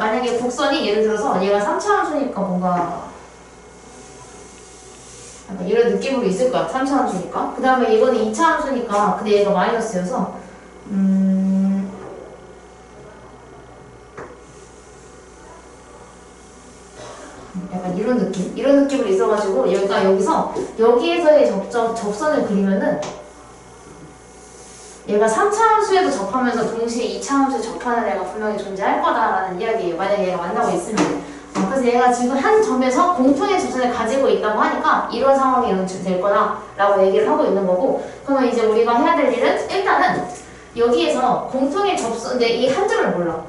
만약에 곡선이 예를 들어서 얘가 3차 함수니까 뭔가 약간 이런 느낌으로 있을 거야. 3차 함수니까. 그 다음에 이거는 2차 함수니까 근데 얘가 마이너스여서 약간 이런 느낌? 이런 느낌으로 있어가지고 여기에서의 접선을 그리면은 얘가 3차 함수에도 접하면서 동시에 2차 함수에 접하는 애가 분명히 존재할 거다라는 이야기예요. 만약에 얘가 만나고 있으면. 그래서 얘가 지금 한 점에서 공통의 접선을 가지고 있다고 하니까 이런 상황이 연출될 거다라고 얘기를 하고 있는 거고, 그러면 이제 우리가 해야 될 일은 일단은 여기에서 공통의 접선, 근데 이 한 점을 몰라.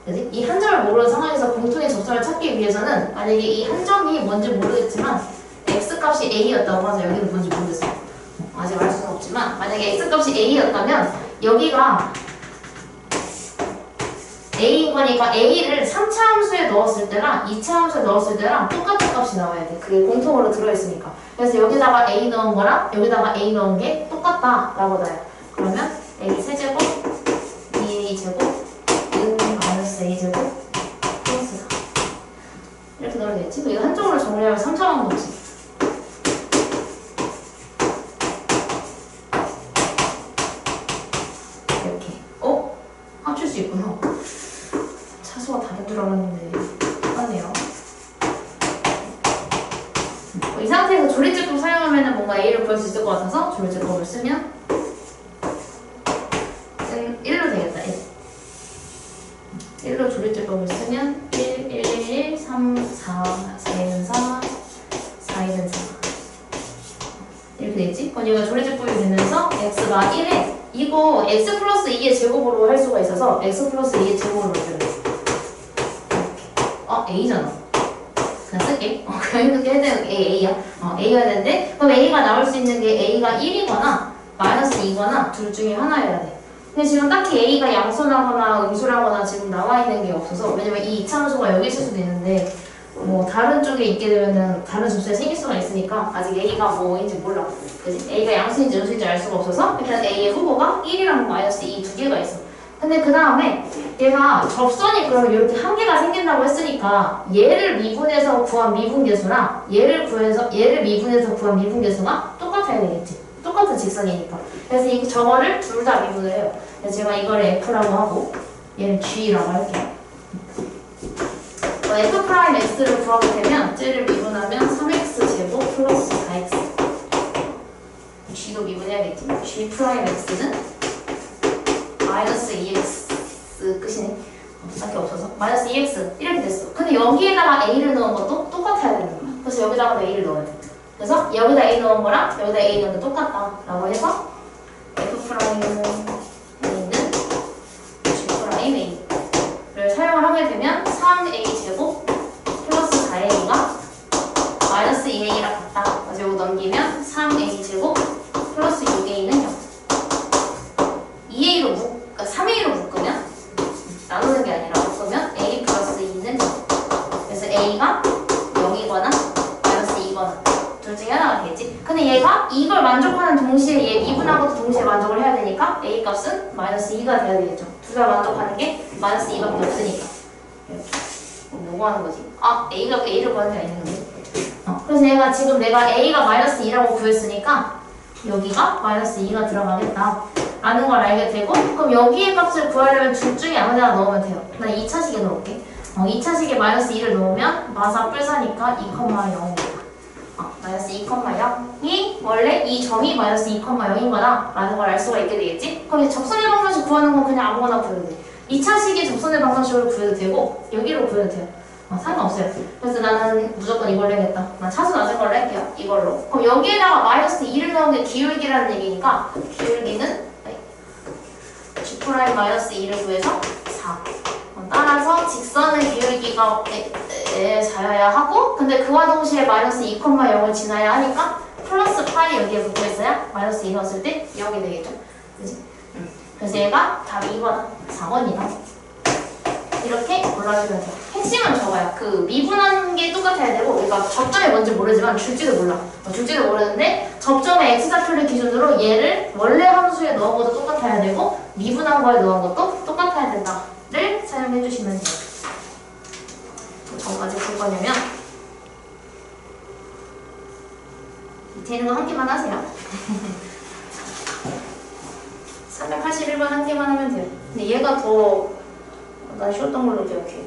그지? 이 한 점을 모르는 상황에서 공통의 접선을 찾기 위해서는 만약에 이 한 점이 뭔지 모르겠지만 x값이 a였다고 하죠. 여기는 뭔지 모르겠어. 아직 알 수는 없지만 만약에 x값이 a였다면 여기가 a인 거니까 a를 3차 함수에 넣었을 때랑 2차 함수에 넣었을 때랑 똑같은 값이 나와야 돼. 그게 공통으로 들어있으니까. 그래서 여기다가 a 넣은 거랑 여기다가 a 넣은 게 똑같다라고 나요. 그러면 a 세제곱 2a 제곱 마이너스 a 제곱 플러스 4 이렇게 넣어야 되겠지? 이거 한쪽으로 정리하면 3차 방법이지. 합칠 수 있구나. 차수가 다른 줄 알았는데 똑같네요. 이 상태에서 조리제법 사용하면 뭔가 A를 구할 수 있을 것 같아서 조리제법을 쓰면 1로 되겠다. 1로 조리제법을 쓰면 1, 1, 1, 3, 4, 4는 4, 4는 4 이렇게 되겠지? 그럼 여기가 조리제법이 되면서 x가 1에 이거 x 플러스 2의 제곱으로 할 수가 있어서 x 플러스 2의 제곱으로 만들어야 돼. 이렇게. a잖아. 그냥 쓸게. 그냥 이렇게 해야 되는 게 a야. a여야 되는데 그럼 a가 나올 수 있는 게 a가 1이거나 마이너스 2거나 둘 중에 하나여야 돼. 근데 지금 딱히 a가 양수라거나 음수라거나 지금 나와 있는 게 없어서, 왜냐면 이 이차함수가 여기 있을 수도 있는데 뭐 다른 쪽에 있게 되면은 다른 접수에 생길 수가 있으니까 아직 a가 뭐인지 몰라. 그치? a가 양수인지 음수인지 알 수가 없어서 일단 a의 후보가 1이랑 마이너스 2 두 개가 있어. 근데 그 다음에 얘가 접선이 그러면 이렇게 한 개가 생긴다고 했으니까 얘를 미분해서 구한 미분계수랑 얘를 미분해서 구한 미분계수가 똑같아야 되겠지. 똑같은 직선이니까. 그래서 저거를 둘 다 미분을 해요. 그래서 제가 이거를 f라고 하고 얘를 g라고 할게요. f'x를 구하게 되면 쟤를 미분하면 3x 제곱 플러스 4x g도 미분해야겠지. g'x는 마이너스 2x 끝이네. 딱히 없어서 마이너스 2x 이렇게 됐어. 근데 여기에다가 a를 넣은 것도 똑같아야 되는 거야. 그래서 여기다가 a를 넣어야 돼. 그래서 여기다 a 넣은 거랑 여기다 a 넣은 게 똑같다 라고 해서 f'A는 g'A를 사용을 하게 되면 3a 제곱 플러스 4a가 마이너스 2a랑 같다. 그래서 이거 넘기면 3a 제곱 플러스 6a는 0. 2a로 3a로 묶으면 나누는 게 아니라 묶으면 a 플러스 2는 0. 그래서 a가 0이거나 마이너스 2거나 둘 중에 하나가 되겠지. 근데 얘가 이걸 만족하는 동시에 얘 미분하고도 동시에 만족을 해야 되니까 a 값은 마이너스 2가 돼야 되겠죠. 둘 다 만족하는 게 마이너스 2밖에 없으니까. 이렇게. 뭐 하는 거지? a가 a를 구하는 게 아니는데. 그래서 얘가 지금 내가 a가 마이너스 2라고 구했으니까 여기가 마이너스 2가 들어가겠다 라는 걸 알게 되고, 그럼 여기의 값을 구하려면 둘 중에 아무데나 넣으면 돼요. 난 2차식에 넣을게. 2차식에 마이너스 2를 넣으면 마사 뿔사니까 2,0입니다. 마이너스 2,0이 원래 이 점이 마이너스 2,0인 거다 라는 걸 알 수가 있게 되겠지? 그럼 이제 접선의 방정식 구하는 건 그냥 아무거나 구해도 돼. 2차식의 접선의 방정식으로 구해도 되고 여기로 구해도 돼요. 상관없어요. 그래서 나는 무조건 이걸로 해야겠다. 난 차수 낮은 걸로 할게요. 이걸로. 그럼 여기에다가 마이너스 2를 넣은 게 기울기라는 얘기니까 기울기는 G' 마이너스 2를 구해서 4. 따라서 직선의 기울기가 4여야 하고, 근데 그와 동시에 마이너스 2,0을 지나야 하니까 플러스 8이 여기에 붙어 있어야 마이너스 2 넣었을 때 0이 되겠죠. 그치? 그래서 얘가 답이 2번, 4번이다. 이렇게 골라주면 돼요. 핵심은 저거야. 그 미분한 게 똑같아야 되고, 그러니까 접점이 뭔지 모르지만 줄지도 몰라. 줄지도 모르는데 접점의 x좌표를 기준으로 얘를 원래 함수에 넣은 것도 똑같아야 되고 미분한 거에 넣은 것도 똑같아야 된다를 사용해 주시면 돼요. 전까지 풀 거냐면 밑에 있는 거 한 개만 하세요. 381번 한 개만 하면 돼요. 근데 얘가 더 난 쉬웠던 걸로 기억해.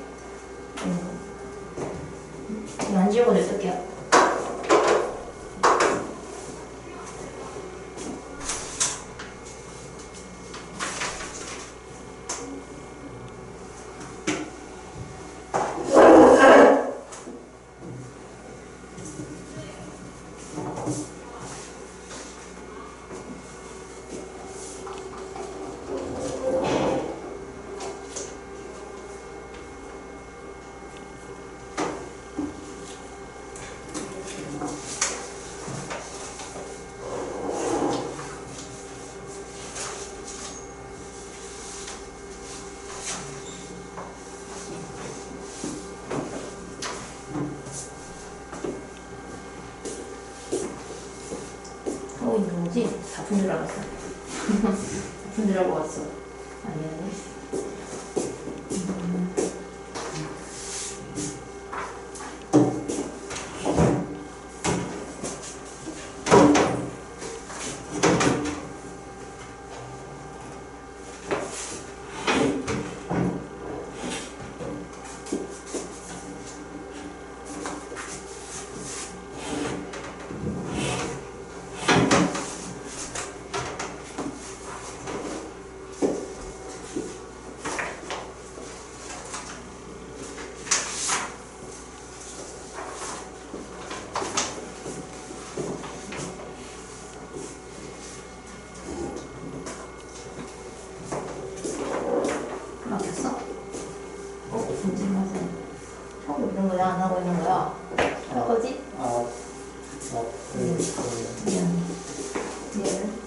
이거 안 지우고 냅둘게요. 이거 뭐지? 다 푼 줄 알았어. 푼 줄 알고 왔어. 아니야. 막혔어? 문제맞아. 하고 있는 거야? 안 하고 있는 거야? 할아버지? 미안해. 얘는?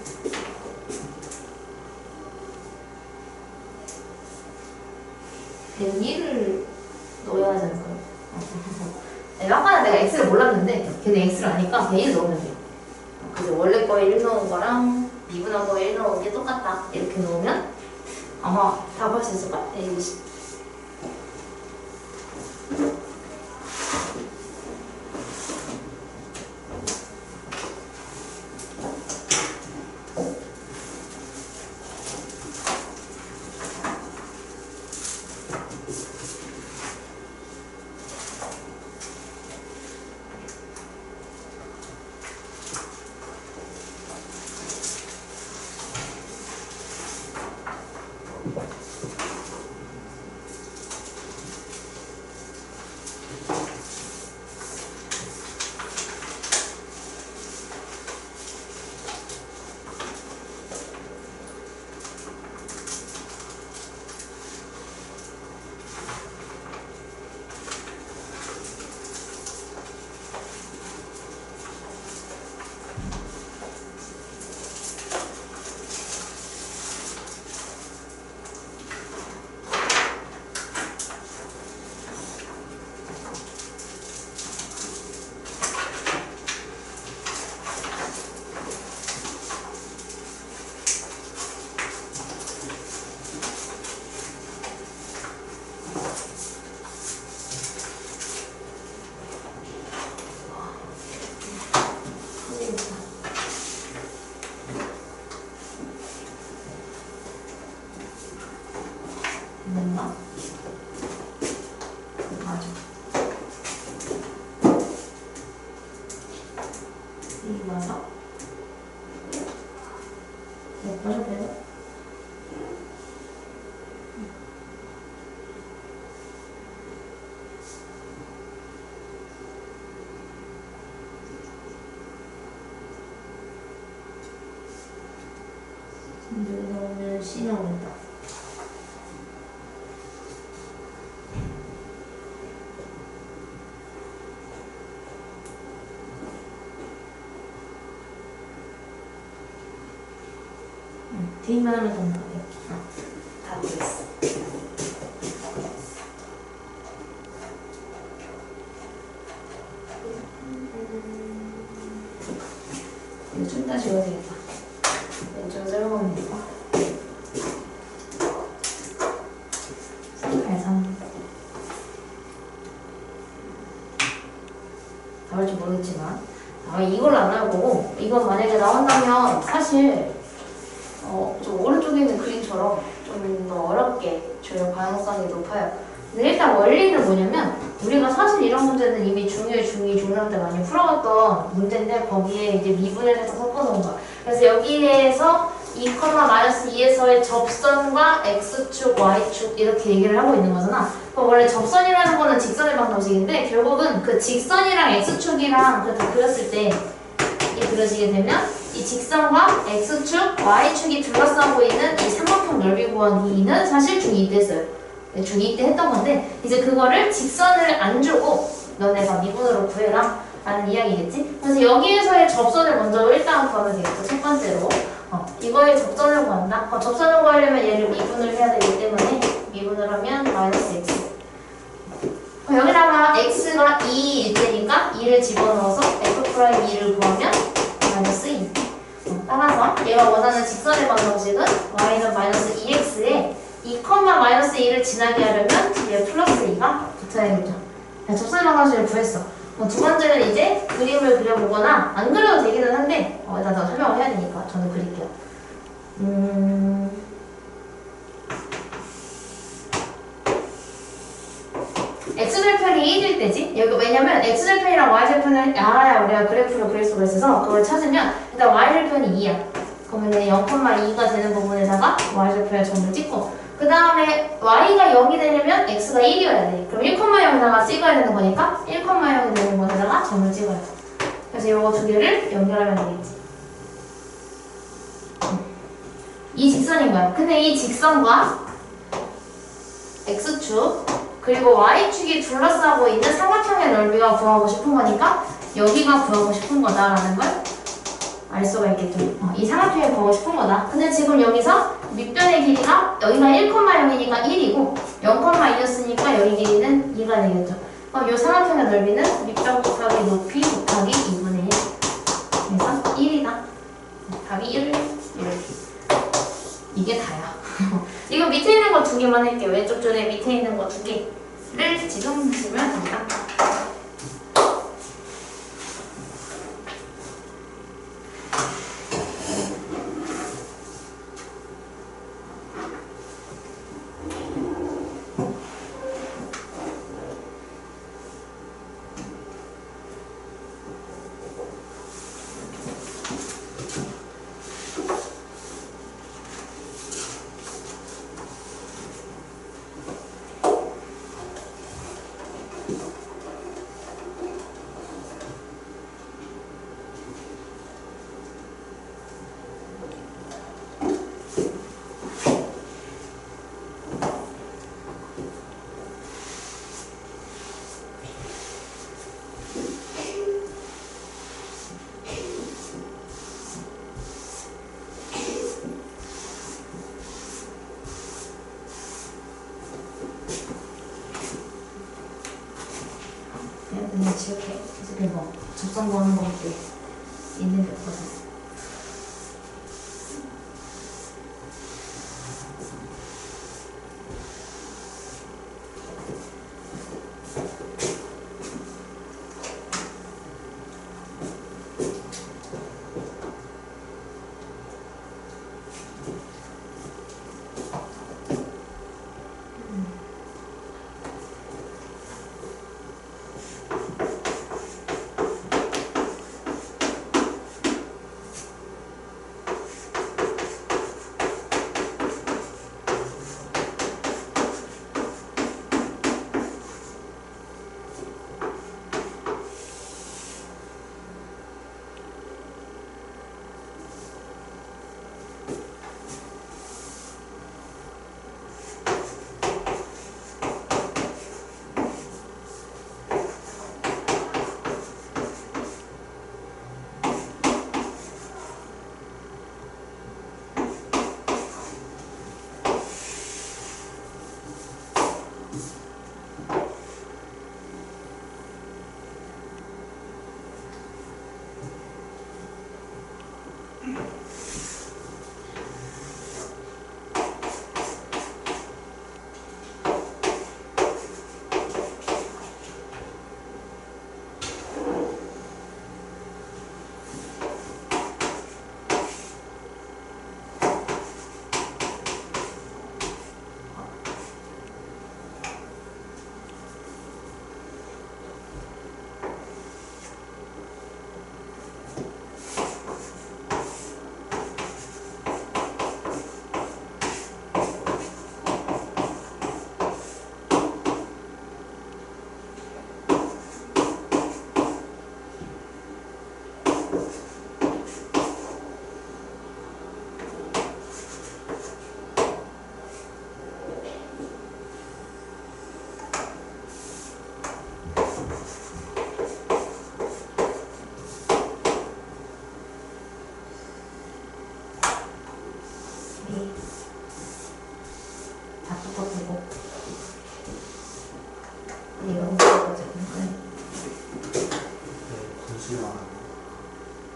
대기를 넣어야 하지 않을까요? 아까는 내가 X를 몰랐는데 걔는 X를 아니까 대기를 넣으면 돼. 그래서 원래 거에 1 넣은 거랑 미분한 거에 1 넣은 게 똑같다. 이렇게 넣으면 아마 답할 수 있을까? A20. 됐나? 맞아. 이거 맞아? 맞아, 돼요? 여기 나오면 C 나온다. D만 하면 정답이야. 다 됐어. 이거 좀 다시 해야 되겠다. 왼쪽 세워보면 되고. 383. 이걸 안 나올 거고, 이건 만약에 나온다면 사실 좀 오른쪽에 있는 그림처럼 좀 더 어렵게 줄 가능성이 높아요. 근데 일단 원리는 뭐냐면 우리가 사실 이런 문제는 이미 중1, 중2, 중3 때 많이 풀어왔던 문제인데 거기에 이제 미분을 해서 섞어놓은 거야. 그래서 여기에서 2,-2에서의 접선과 x축, y축 이렇게 얘기를 하고 있는 거잖아. 그럼 원래 접선이라는 거는 직선의 방정식인데 결국은 그 직선이랑 x축이랑 그렇게 그렸을 때 이게 그려지게 되면 이 직선과 x축, y축이 둘러싸고 있는 이 삼각형 넓이 구하기는 사실 중2 때 했어요. 중2 때 했던 건데 이제 그거를 직선을 안 주고 너네가 미분으로 구해라 라는 이야기겠지? 그래서 여기에서의 접선을 먼저 일단 구하면 되겠죠. 첫 번째로 이거의 접선을 구한다? 접선을 구하려면 얘를 미분을 해야 되기 때문에 미분을 하면 마이너스 x 여기다가 x가 2일 때니까 2를 집어넣어서 f'2를 구하면 마이너스 2 따라서 얘가 원하는 직선의 방정식은 y는 마이너스 2x에 2,-2를 지나게 하려면 뒤에 플러스 2가 붙어야겠죠. 접선의 방정식을 구했어. 두 번째는 이제 그림을 그려보거나 안 그려도 되기는 한데 일단 더 설명을 해야 되니까 저는 그릴게요. x절편이 1일 때지? 여기 왜냐면 x절편이랑 y절편을 알아야 우리가 그래프를 그릴 수가 있어서 그걸 찾으면 일단 y절편이 2야. 그러면 0,2가 되는 부분에다가 y절편에 점을 찍고 그 다음에 y가 0이 되려면 x가 1이어야 돼. 그럼 1,0에다가 찍어야 되는 거니까 1,0이 되는 곳에다가 점을 찍어야 돼. 그래서 이거 두 개를 연결하면 되겠지. 이 직선인 거야. 근데 이 직선과 x축 그리고 y축이 둘러싸고 있는 삼각형의 넓이가 구하고 싶은 거니까 여기가 구하고 싶은 거다라는 걸 알 수가 있겠죠. 이 삼각형이 구하고 싶은 거다. 근데 지금 여기서 밑변의 길이가 여기가 1,0이니까 1이고 0,2였으니까 여기 길이는 2가 되겠죠. 그럼 이 삼각형의 넓이는 밑변 곱하기 높이 곱하기 2분의 1 그래서 1이다. 답이 1 이게 다야. 이거 밑에 있는 거 두 개만 할게요. 왼쪽 줄에 밑에 있는 거 두 개를 지금 보시면 됩니다. 그냥 지역해. 어차피 뭐 접선 구하는 거밖에 있는 게 없거든.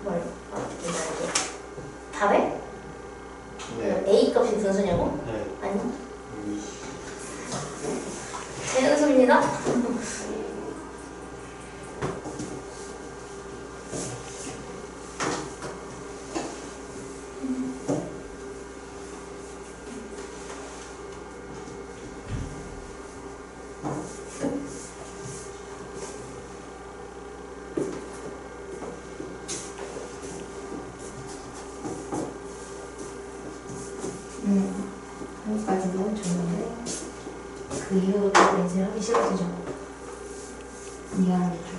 헐. 이게 답에? 네. A 값이 분수냐고? 네. 아니. 재능수입니다. 여기까지는 좋은데 그 이후부터 이제 하기 싫어지죠. 미안합니다.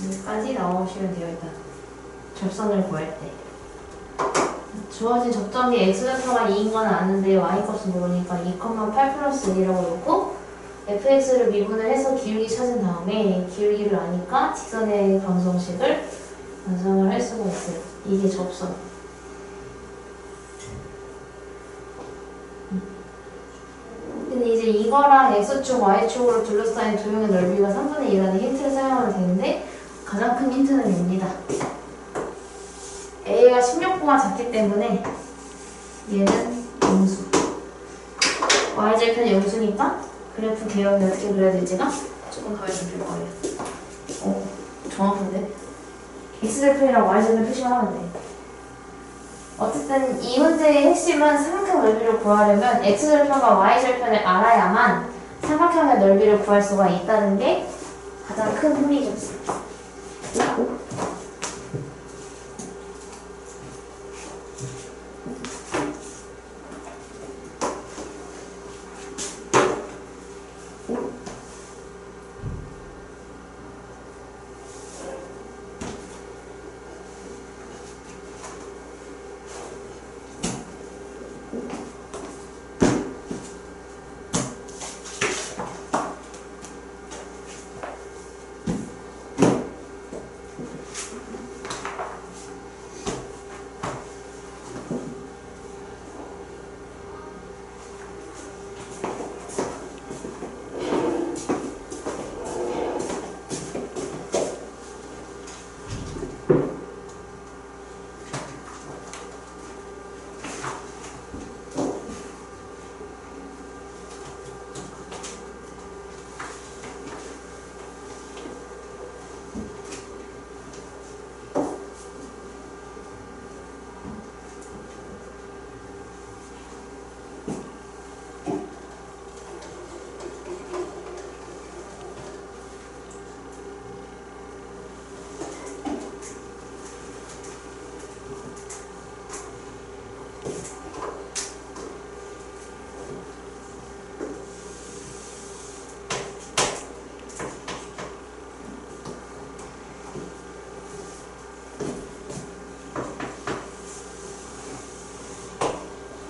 여기까지 나오시면 돼요. 일단 접선을 구할 때 주어진 접점이 x좌표가 2인 건 아는데 y값은 모르니까 2,8 플러스 1이라고 놓고 fx를 미분을 해서 기울기 찾은 다음에 기울기를 아니까 직선의 방정식을 완성을 할 수가 있어요. 이게 접선. 근데 이제 이거랑 x축, y축으로 둘러싸인 도형의 넓이가 3분의 2라는 힌트를 사용하면 되는데 가장 큰 힌트는 입니다. A가 16보다 작기 때문에 얘는 음수. y절편이 음수니까 그래프 개형이 어떻게 그려야 될지가 조금 가르쳐 줄 거예요. 정확한데? x절편이랑 y절편 표시만 하면 돼. 어쨌든 이 문제의 핵심은 삼각형 넓이를 구하려면 x절편과 y절편을 알아야만 삼각형의 넓이를 구할 수가 있다는 게 가장 큰 흥미죠.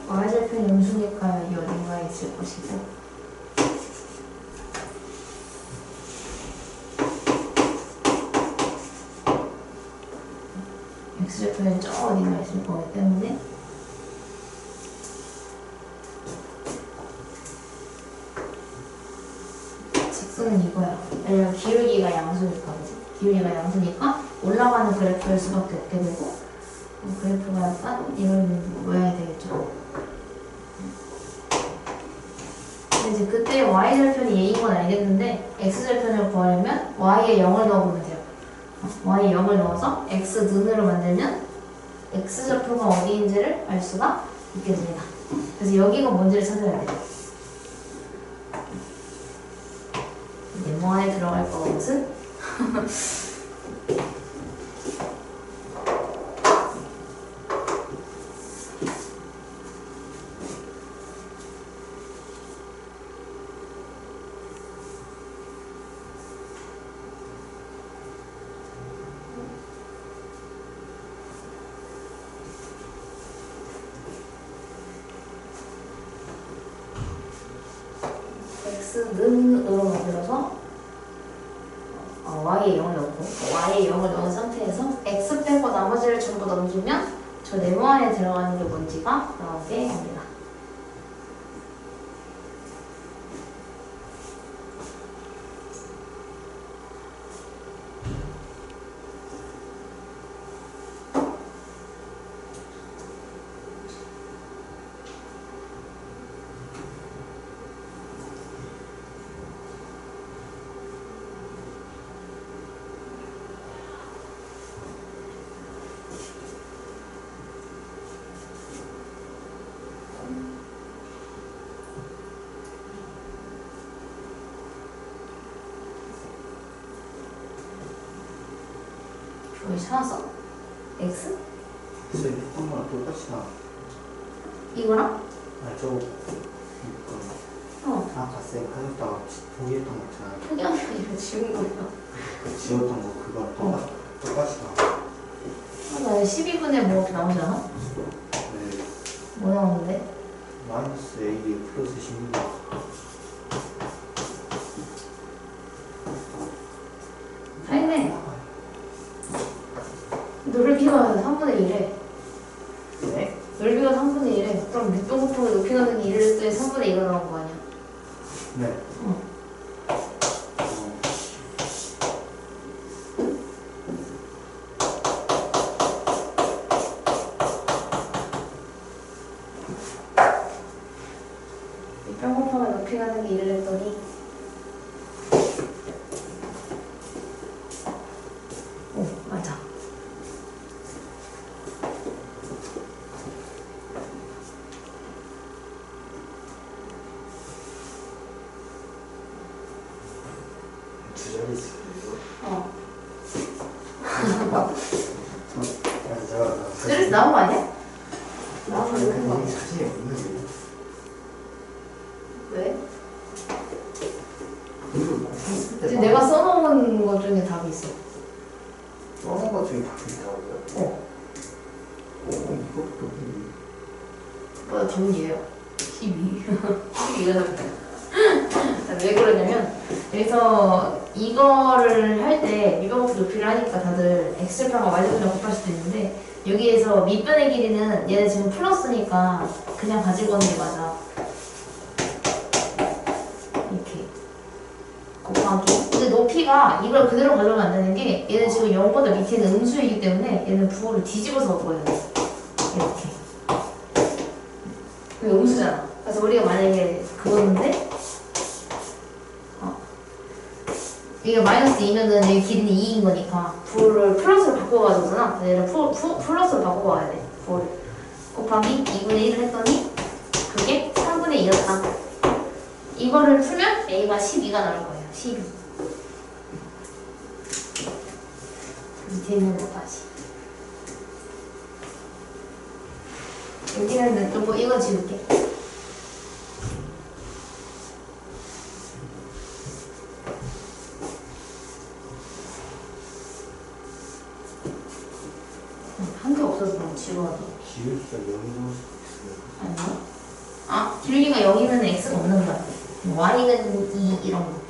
y절편이 음수니까 여기 어딘가에 있을 것이고 x절편은 저 어딘가에 있을 거기 때문에 x는 이거야. 왜냐면 기울기가 양수니까, 그치? 기울기가 양수니까 올라가는 그래프일 수밖에 없게 되고, 그래프가 약간 이런 모양이 되겠죠. 근데 이제 그때 y절편이 a인 건 알겠는데 x절편을 구하려면 y에 0을 넣어보면 돼요. y에 0을 넣어서 x 는으로 만들면 x절표가 어디인지를 알 수가 있게 됩니다. 그래서 여기가 뭔지를 찾아야 돼요. 네모 안에 들어갈 것은 x는으로 만들어서 y에 0을 넣고 y에 0을 넣은 상태에서 x 빼고 나머지를 전부 넘기면 저 네모 안에 들어가는 게 뭔지가 나오게 됩니다. 여기 찾았어? x? 그래서 했던 거랑 똑같이 나와. 이거랑? 아, 저거 이거 아까 쌤 하셨다가 포기했던 거 있잖아요. 포기하는 게 아니라 지운 거예요. 그 지웠던 거 그거랑 똑같이 나와. 나 12분의 뭐 이렇게 나오지 않아? 네. 뭐 나오는데? 마이너스 A 플러스 16. 아니네. 넓이가 3분의 1에. 네? 넓이가 3분의 1에. 그럼 밑변 곱하기 높이 가는 1을 했더니 3분의 2가 나온 거 아니야? 네. 응. 밑변 곱하기 높이 가는 게 1을 했더니 오, 맞아. 두 자리 있어요. 어. 제가 그래서 나온 거 아니야? 나온 거 이렇게 봐. 사진이 없는데. 왜? 이거 내가 써놓은 것 중에 답이 있어. 써놓은 것 중에 답이 있다고요? 어. 이것도 뭐야, 답이에요. 12. 12가 답이야. 왜 그러냐면, 여기서 이거를 할 때 밑변 높이를 하니까 다들 x좌표가 y좌표랑 곱할 수도 있는데, 여기에서 밑변의 길이는 얘는 지금 플러스니까 그냥 가지고 오는 게 맞아. 이렇게. 곱하기. 근데 높이가 이걸 그대로 가져가면 안 되는 게, 얘는 지금 0보다 밑에 있는 음수이기 때문에 얘는 부호를 뒤집어서 얻어야 돼. 이렇게. 이게 음수잖아. 그래서 우리가 만약에 그거는데, 이게 마이너스 2면은 여기 길이는 2인 거니까 부호를 플러스로 바꿔가지고잖아. 얘를 플러스로 바꿔가야 돼. 부호를. 곱하기 2분의 1을 했더니 그게 3분의 2였다. 이거를 풀면 A가 12가 나올 거예요. 12. 밑에 있는 것까지. 여기는 요거 이거 지울게. 한 개 없어서 너무 지루하다. 기울기가 0이 있어요. 아니야? 아, 기울기가 0이면 x가 없는 거야. y는 2 이런 거.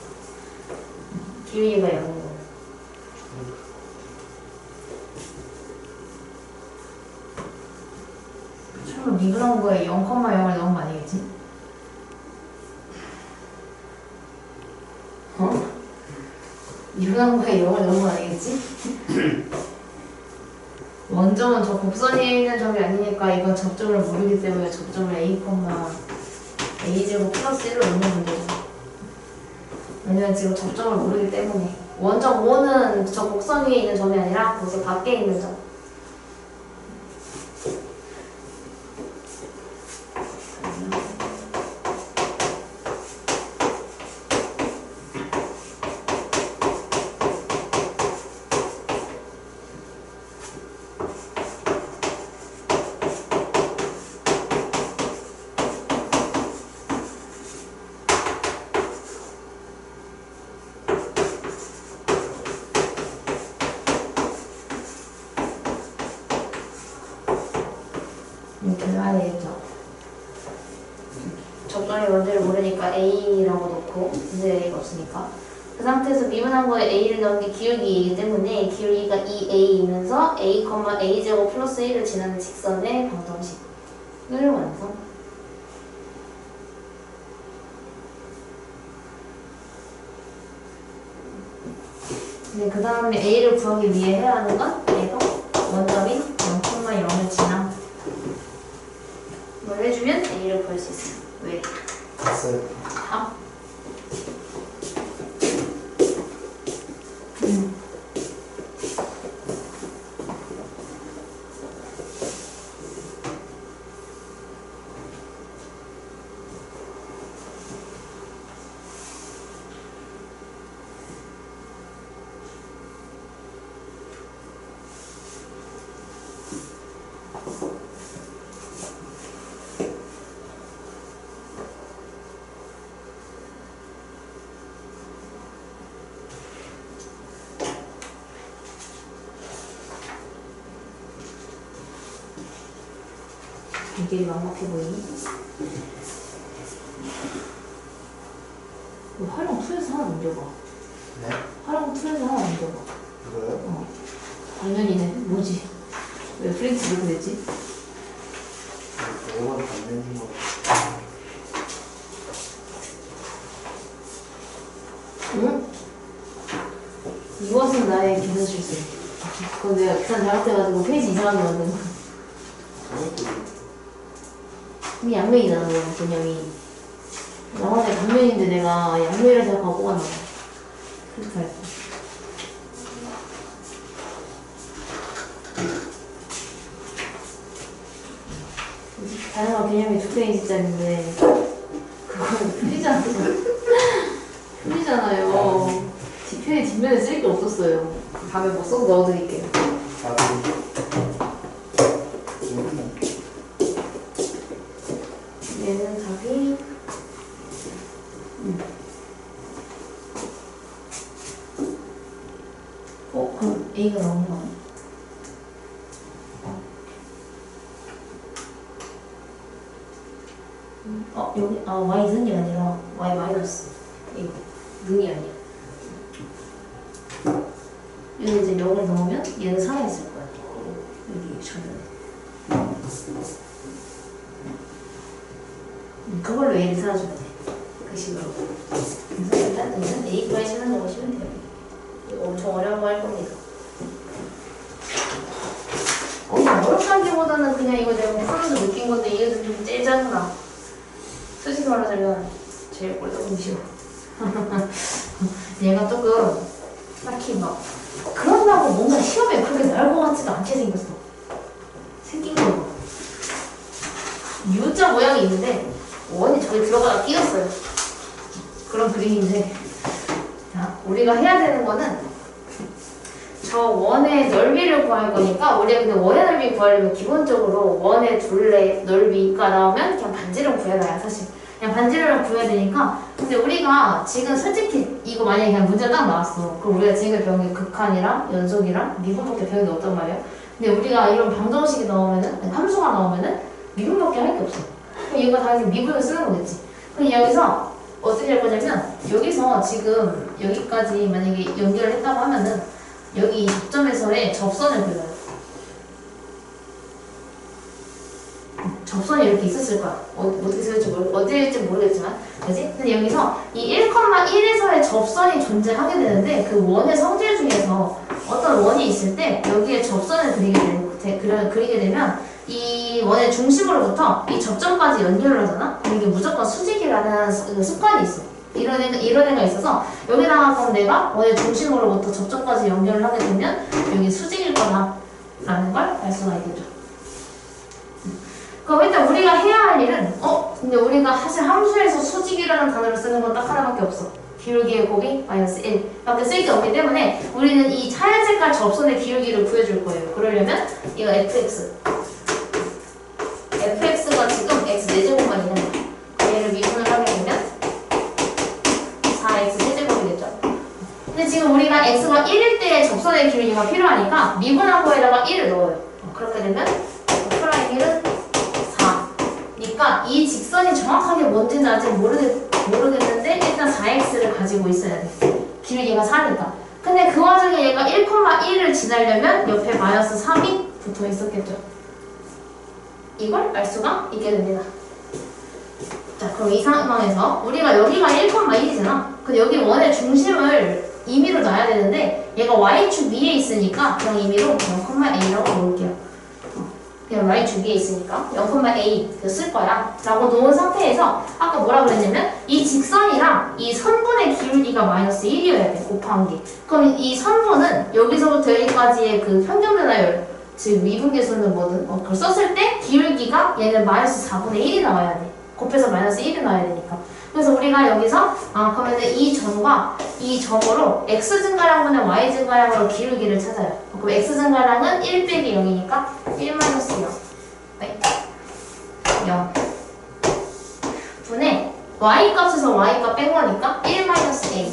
기울기가 0인 거. 설마 미분한 거에 0,0을 넣은 거 아니겠지? 어? 미분한 거에 0을 넣은 건 아니겠지? 원점은 저 곡선에 있는 점이 아니니까 이건 접점을 모르기 때문에 접점을 a, a제곱 플러스 1로 넣는 문제죠. 왜냐면 지금 접점을 모르기 때문에 원점 5는 저 곡선 위에 있는 점이 아니라 거기 밖에 있는 점. 이렇게 놔야 되겠죠. 접점의 원리를 모르니까 A라고 놓고 이제 A가 없으니까 그 상태에서 미분한 거에 A를 넣은 게 기울기이기 때문에 기울기가 2A이면서 A, A제곱 플러스 1을 지나는 직선의 방정식을 완성. 근데 그 다음에 A를 구하기 위해 해야 하는 건 얘도 원점인 0,0을 지나 뭘 해주면 A를 구할 수 있어요. 왜? 됐어요. 아? 되게 막막해 보이니? 활용 2에서 하나 넘겨봐. 네? 활용 2에서 하나 넘겨봐. 이거요? 당연히네. 뭐지? 왜 프린트 이렇게 됐지? 이건 안 되는 거. 응? 이것은 나의 기술 실수. 그건 내가 부산 잘못해가지고 페이지 이상하게 만든 거야. 이게 양면이잖아, 그럼 개념이. 나머지 단면인데 내가 양면이라 생각하고 뽑았나 봐. 그렇게 할거. 다양한 개념이 2페이지짜리인데 그건 풀이잖아요. 뒷면에 쓸 게 없었어요. 다음에 뭐 쏙 넣어드릴게요. 얘는 답이 그럼 A가 나오는 거 여기 Y 는이 아니라 Y 마이너스 이거 능이 아니야. 여기 이제 0을 넣으면 얘는 살아있을 거야. 여기 전면에. 그걸로 A를 살아주면 돼. 그 식으로. 그래서 일단 얘는 A 플라이 찾는 거 보시면 돼요. 이거 엄청 어려운 거 할 겁니다. 어렵다기보다는 그냥 이거 내가 풀면서 느낀 건데 이게 좀 제일 짜증나. 솔직히 말하자면 제일 꼴보기 싫어. 얘가 조금 딱히 막 그런다고 뭔가 시험에 그렇게 나올 것 같지도 않게 생겼어. 생긴 거. U자 모양이 있는데 원이 저기 들어가다 끼었어요. 그런 그림인데 자, 우리가 해야 되는 거는 저 원의 넓이를 구할 거니까 우리가 근데 원의 넓이 구하려면 기본적으로 원의 둘레 넓이가 나오면 그냥 반지름 구해놔요. 사실 그냥 반지름을 구해야 되니까. 근데 우리가 지금 솔직히 이거 만약에 그냥 문제가 딱 나왔어. 그럼 우리가 지금 배운 게 극한이랑 연속이랑 미분밖에 배운 게 없단 말이에요. 근데 우리가 이런 방정식이 나오면은 함수가 나오면은 미분밖에 할 게 없어. 그럼 얘가 당연히 미분을 쓰는 거겠지. 그럼 여기서 어떻게 할 거냐면 여기서 지금 여기까지 만약에 연결을 했다고 하면은 여기 이 접점에서의 접선을 그려요. 접선이 이렇게 있었을 거야. 어떻게 쓸지 어디일지 모르겠지만, 그지? 근데 여기서 이 1,1에서의 접선이 존재하게 되는데 그 원의 성질 중에서 어떤 원이 있을 때 여기에 접선을 그리게 되면 이 원의 중심으로부터 이 접점까지 연결을 하잖아? 그럼 이게 무조건 수직이라는 습관이 있어. 이런 애가 있어서 여기다가 그럼 내가 원의 중심으로부터 접점까지 연결을 하게 되면 여기 수직일 거다 라는 걸 알 수가 있겠죠. 그럼 일단 우리가 해야 할 일은 근데 우리가 사실 함수에서 수직이라는 단어를 쓰는 건 딱 하나밖에 없어. 기울기의 곱이 마이너스 1 밖에 쓸 게 없기 때문에 우리는 이 하얀 색깔 접선의 기울기를 구해줄 거예요. 그러려면 이거 fx가 지금 x 4제곱만 있는 거야. 얘를 미분을 하게 되면 4x 세제곱이겠죠. 근데 지금 우리가 x가 1일 때 접선의 기울기가 필요하니까 미분한 거에다가 1을 넣어요. 그렇게 되면 프라임 1은 4. 그러니까 이 직선이 정확하게 뭔지는 아직 모르겠는데 일단 4x를 가지고 있어야 돼. 기울기가 4니까. 근데 그 와중에 얘가 1,1을 지나려면 옆에 마이너스 3이 붙어 있었겠죠. 이걸 알 수가 있게 됩니다. 자, 그럼 이 상황에서 우리가 여기가 1,1이잖아. 근데 여기 원의 중심을 임의로 놔야 되는데 얘가 y축 위에 있으니까 그냥 임의로 0,a라고 놓을게요. 그냥 y축 위에 있으니까 0,a 쓸 거야 라고 놓은 상태에서 아까 뭐라 그랬냐면 이 직선이랑 이 선분의 기울기가 마이너스 1이어야 돼. 곱한 게. 그럼 이 선분은 여기서부터 여기까지의 그 평균변화율 즉 미분계수는 뭐든 그걸 썼을 때 기울기가 얘는 마이너스 4분의 1이 나와야 돼. 곱해서 마이너스 1이 나와야 되니까. 그래서 우리가 여기서 그러면 이 점과 이 점으로 x 증가량분의 y 증가량으로 기울기를 찾아요. 그럼 x 증가량은 1 빼기 0이니까 1 마이너스 0 네. 0 분의 y 값에서 y 값 뺀 거니까 1 마이너스 a.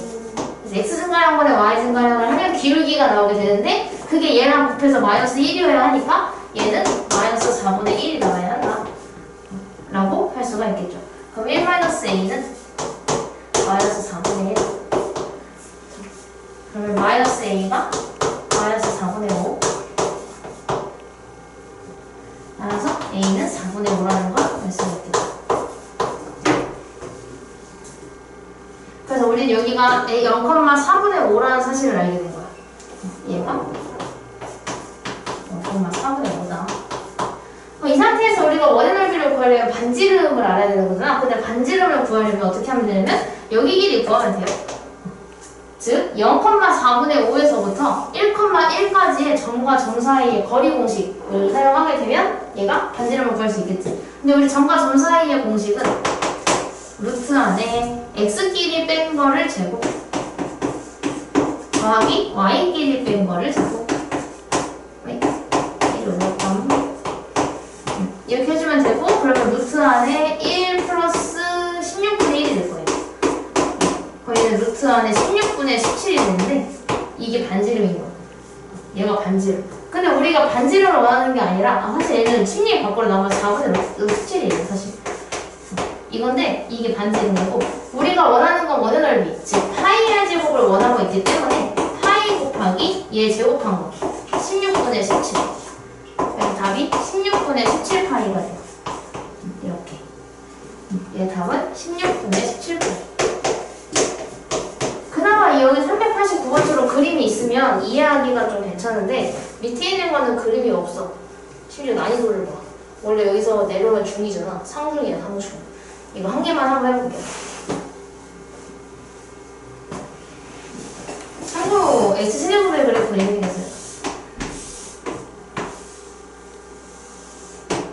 그래서 x 증가량분의 y 증가량을 하면 기울기가 나오게 되는데 그게 얘랑 곱해서 마이너스 1이어야 하니까 얘는 마이너스 4분의 1이 나와야 한다 라고 할 수가 있겠죠. 그럼 1-a는 마이너스 4분의 1. 그러면 마이너스 a가 마이너스 4분의 5. 따라서 a는 4분의 5라는 걸 알 수가 있겠죠. 그래서 우리는 여기가 0,4분의 5라는 사실을 알게 된 거야. 얘가 0,4분의 5다. 이 상태에서 우리가 원의 넓이를 구하려면 반지름을 알아야 되는 거잖아. 근데 반지름을 구하려면 어떻게 하면 되냐면 여기 길이 구하면 돼요. 즉 0,4분의 5에서부터 1,1까지의 점과 점 사이의 거리 공식을 사용하게 되면 얘가 반지름을 구할 수 있겠지. 근데 우리 점과 점 사이의 공식은 루트 안에 x끼리 뺀 거를 제곱 더하기 y끼리 뺀 거를 제곱 이렇게 해주면 되고 그러면 루트 안에 1 플러스 16분의 1이 될 거예요. 거기는 루트 안에 16분의 17이 되는데 이게 반지름인 거예요. 얘가 반지름. 근데 우리가 반지름을 원하는 게 아니라 사실 얘는 심리의 밖으로 나오면 4분의 루트 17이에요 사실. 이건데 이게 반지름이고 우리가 원하는 건 원의 넓이 즉 파이의 제곱을 원하고 있기 때문에 파이 곱하기 얘 제곱한 거 16분의 17. 그래서 답이 16분의 17파이가 돼요. 이렇게. 얘 답은 16분의 17파이. 그나마 여기 389번처럼 그림이 있으면 이해하기가 좀 괜찮은데 밑에 있는 거는 그림이 없어. 실력 난이도를 봐. 원래 여기서 내려오면 중이잖아. 상중이야 상중. 이거 한 개만 한번 해볼게요. 참고로 X세제곱의 그래프 이렇게 생겼어요.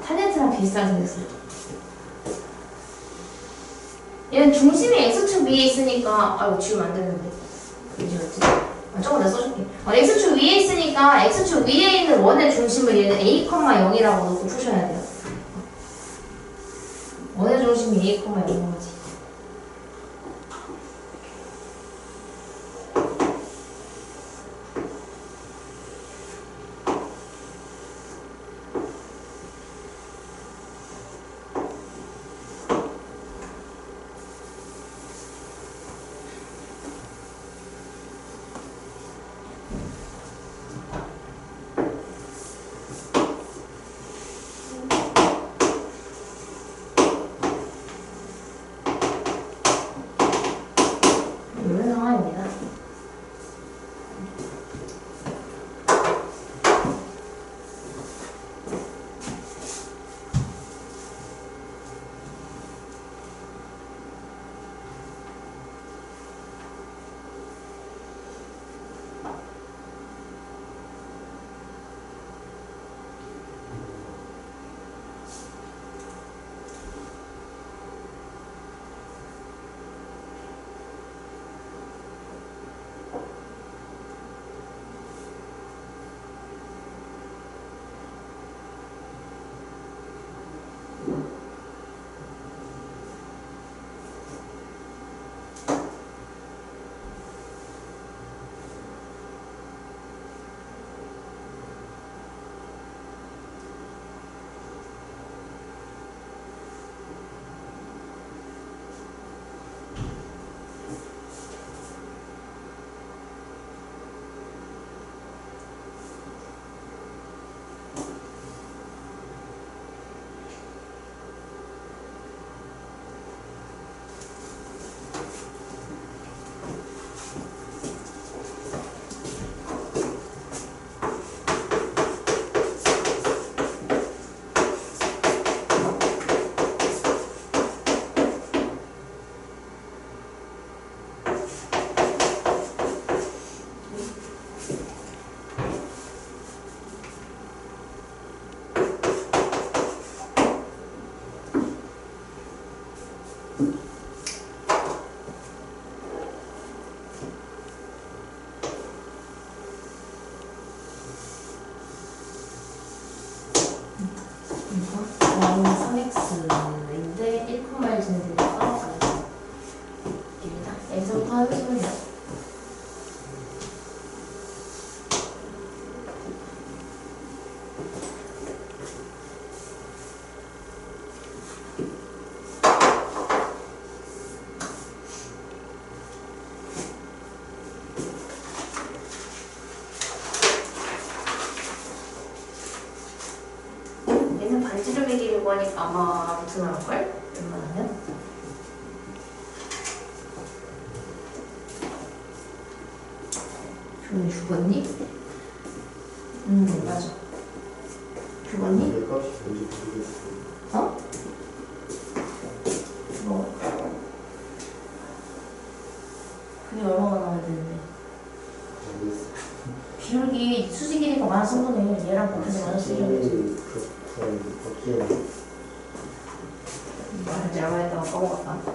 탄젠트랑 비슷하게 생겼어요. 얘는 중심이 X축 위에 있으니까 지우면 안 되는데 그지 맞지? 조금 더 써줄게. X축 위에 있으니까 X축 위에 있는 원의 중심을 얘는 A, 0이라고 놓고 푸셔야 돼요. 원의 중심이 A, 0인 거지. 하니까 아마 루트 나올걸? 웬만하면. 조용히 죽었니? 맞아. 죽었니? 내 값이 뭔지 모르겠어. 어? 뭐? 그게 얼마가 나와야 되는데? 모르겠어. 기울기 수직 길이가 마이너스 3분의 1 얘랑 곱해서 마이너스 1이었지. 그럼 바뀌었네. 말하지 않아 했다가 까먹었다. 아까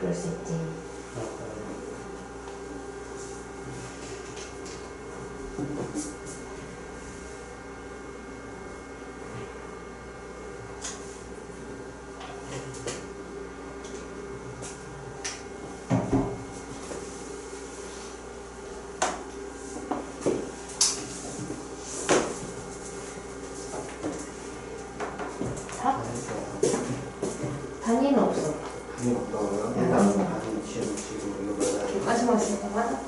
그럴 수 있지. 단위는 없어. 단위 없다고요? 네, 단위 지금 이거 맞아요? 여기까지만 있으니까 맞아?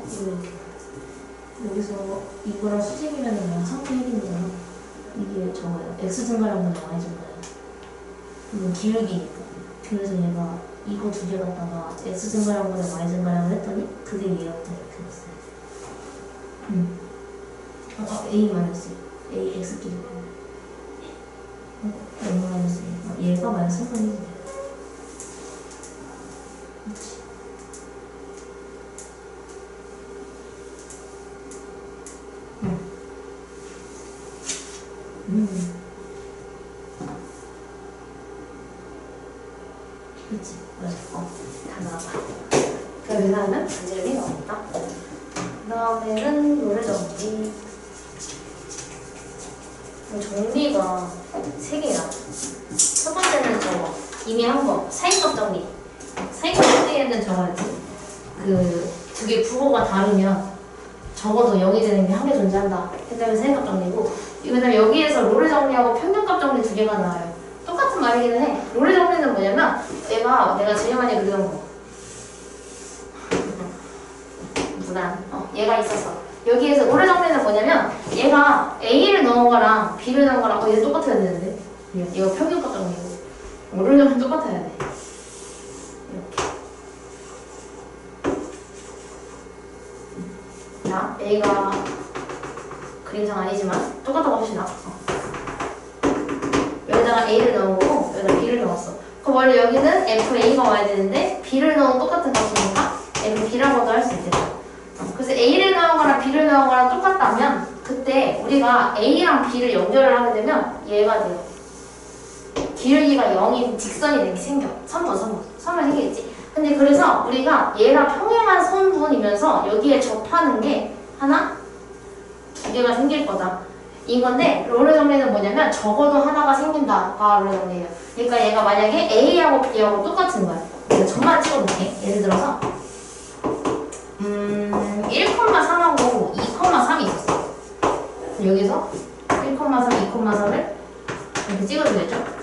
X 여기서 이거랑 수직이면 그냥 상대해기잖아. 이게 저거야. X 증가량분의 Y 증가량. 이건 기울기니까. 그래서 얘가 이거 두 개 갖다가 X 증가량분의 Y 증가량을 했더니 그게 얘였다 이렇게 됐어요. A 마이너스 A X 끼리 A 마이너스 얘가 마이너스 3분이지. 그렇지. 그치, 맞아. 다 나와봐. 그 다음에는 반지름이 나옵니다. 그 다음에는 노래 정리. 정리가 3개야. 첫 번째는 저거. 이미 한 거. 사인값 정리. 사인값 정리에는 저거였지. 그 두 개 부호가 다르면 적어도 0이 되는 게 한 개 존재한다. 그 다음에 사인값 정리고. 왜냐면 여기에서 롤의 정리하고 평균값 정리 두 개가 나와요. 똑같은 말이기는 해. 롤의 정리는 뭐냐면 내가 제일 많이 그리는 거. 무난. 얘가 있어서. 여기에서 롤의 정리는 뭐냐면 얘가 A를 넣은 거랑 B를 넣은 거랑 얘 똑같아야 되는데 이거 평균값 정리고 롤의 정리는 똑같아야 돼. 이렇게. 자, A가 그림상 아니지만 똑같다고 합시다. 여기다가 A를 넣은 거고 여기다 B를 넣었어. 그럼 원래 여기는 FA가 와야 되는데 B를 넣은 똑같은 값이니까 FB라고도 할 수 있겠죠. 그래서 A를 넣은 거랑 B를 넣은 거랑 똑같다면 그때 우리가 A랑 B를 연결을 하게 되면 얘가 돼요. 기울기가 0인 직선이 생겨. 선분 생기겠지. 근데 그래서 우리가 얘가 평행한 선분이면서 여기에 접하는 게 하나, 두 개가 생길 거다. 이건데 롤의 정리는 뭐냐면 적어도 하나가 생긴다가 롤의 정리예요. 그러니까 얘가 만약에 A하고 B하고 똑같은 거야. 내가 점만 찍어볼게. 예를 들어서 1,3하고 2,3이 있었어. 여기서 1,3, 2,3을 이렇게 찍어주겠죠?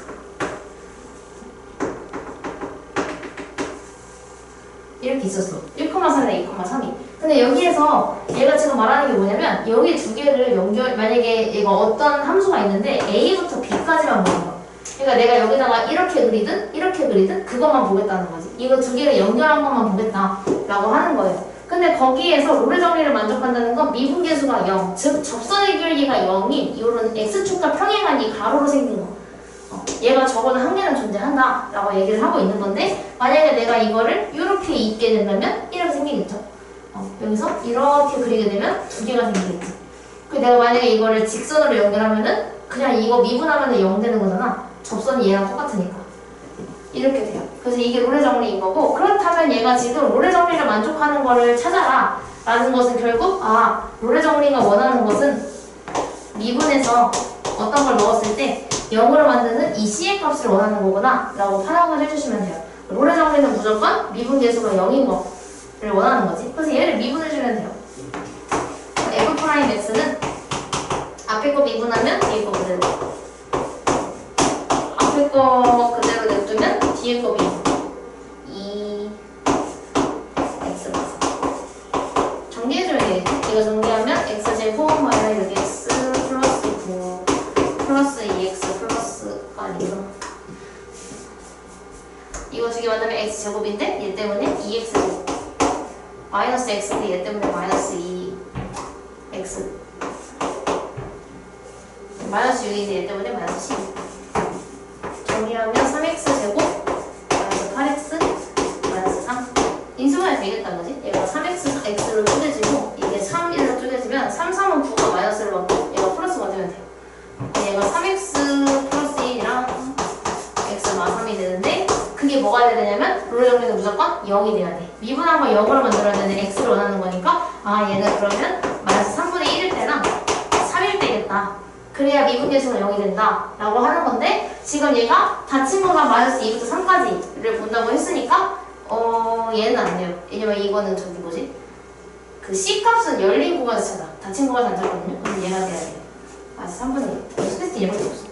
이렇게 있었어. 1,3에 2,3이. 근데 여기에서 얘가 지금 말하는 게 뭐냐면 여기 두 개를 만약에 얘가 어떤 함수가 있는데 A부터 B까지만 보는 거야. 그러니까 내가 여기다가 이렇게 그리든 그것만 보겠다는 거지. 이거 두 개를 연결한 것만 보겠다라고 하는 거예요. 근데 거기에서 롤의 정리를 만족한다는 건 미분계수가 0, 즉 접선의 기울기가 0인 이런 X축과 평행한 이 가로로 생긴 거. 얘가 적어도 한 개는 존재한다 라고 얘기를 하고 있는 건데 만약에 내가 이거를 이렇게 있게 된다면 이렇게 생기겠죠. 여기서 이렇게 그리게 되면 두 개가 생기겠지. 그 내가 만약에 이거를 직선으로 연결하면은 그냥 이거 미분하면 0 되는 거잖아. 접선이 얘랑 똑같으니까. 이렇게 돼요. 그래서 이게 롤의 정리인 거고 그렇다면 얘가 지금 롤의 정리를 만족하는 거를 찾아라 라는 것은 결국 롤의 정리가 원하는 것은 미분에서 어떤 걸 넣었을 때 0으로 만드는 이 C의 값을 원하는 거구나 라고 파악을 해주시면 돼요. 롤의 정리는 무조건 미분계수가 0인 거를 원하는 거지. 그래서 얘를 미분해주면 돼요. F'X는 앞에 거 미분하면 뒤에 거 그대로, 앞에 거 그대로 냅두면 뒤에 거 미분. 2X 정리해주면 되겠지? 이거 정리하면 X제곱 마이너스 6X 플러스 9 플러스 2X 플러스 아니죠. 이거 두 개 만나면 X제곱인데 얘 때문에 2X제곱 마이너스 X인데 얘 때문에 마이너스 2X 마이너스 6인데 얘 때문에 마이너스 12 정리하면 3X제곱 마이너스 8X 마이너스 3 인수분해 되겠다는 거지? 얘가 3X, X로 쪼개지고 이게 3, 1로 쪼개지면 3, 3은 9가 마이너스를 받고 얘가 플러스가 되면 돼요. 얘가 3X 플러스 1이랑 X 마3이 되는데 그게 뭐가 돼야 되냐면 롤의 정리는 무조건 0이 돼야 돼. 미분한 거 0으로 만들어야 되는데 X를 원하는 거니까 아 얘는 그러면 마이너스 3분의 1일 때랑 3일 때겠다. 그래야 미분계수가 0이 된다 라고 하는 건데 지금 얘가 닫힌 거가 마이너스 2부터 3까지를 본다고 했으니까 얘는 안 돼요. 왜냐면 이거는 저기 뭐지? 그 C값은 열린 구간에서 찾아. 닫힌 구간에서 안 찾거든요. 그럼 얘가 돼야 돼요. 마이너스 3분의 1. 스페이스 이렇게 없어.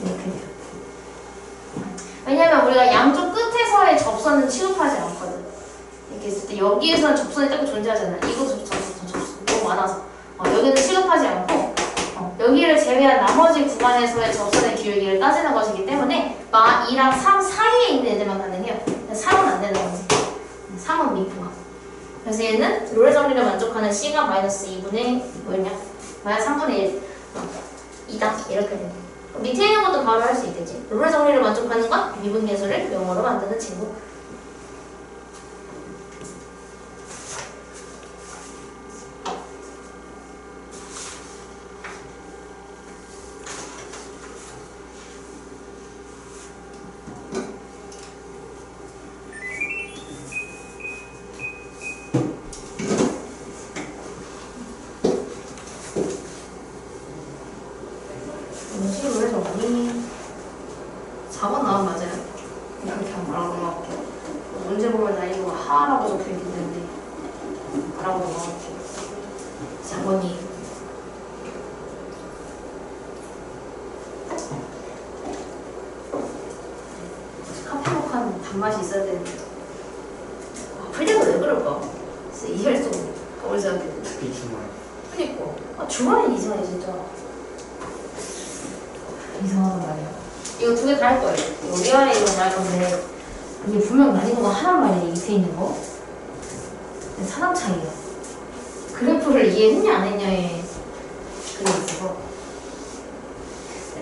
이렇게 돼요. 왜냐면 우리가 양쪽 끝에서의 접선은 취급하지 않거든. 이렇게 있을 때 여기에서는 접선이 딱 존재하잖아. 이것도 접선 너무 많아서 여기는 취급하지 않고 여기를 제외한 나머지 구간에서의 접선의 기울기를 따지는 것이기 때문에 마 2랑 3 사이에 있는 애들만 가능해요. 3은 안 되는 거지. 3은 미분가. 그래서 얘는 롤의 정리를 만족하는 C가 마이너스 2분의 뭐였냐? 마이너스 3분의 1 2다 이렇게 되는 거예요. 밑에 있는 것도 바로 할 수 있겠지. 롤의 정리를 만족하는 건 미분계수를 0으로 만드는 친구. 롤의 정리 4번 나오면 맞아요. 이렇게 한번 말하고 넘어갈게요. 문제 보면 나 이거 하라고 적혀있는데 말하고 넘어갈게요. 4번이 카페모카는 단맛이 있어야 되는데 풀 때도 왜 그럴까? 진짜 이해할 수 없네. 가만히 생각해도 특히 주말. 그니까 주말엔 이상해 진짜. 이상하단 말이야. 이거 두 개 다 할 거예요. 이거 위아래 이거 다 할 건데 이게 분명 난이도가 하란 말이야. 밑에 있는 거 사람 차이야. 그래프를 이해했냐 안 했냐에 그게 있어서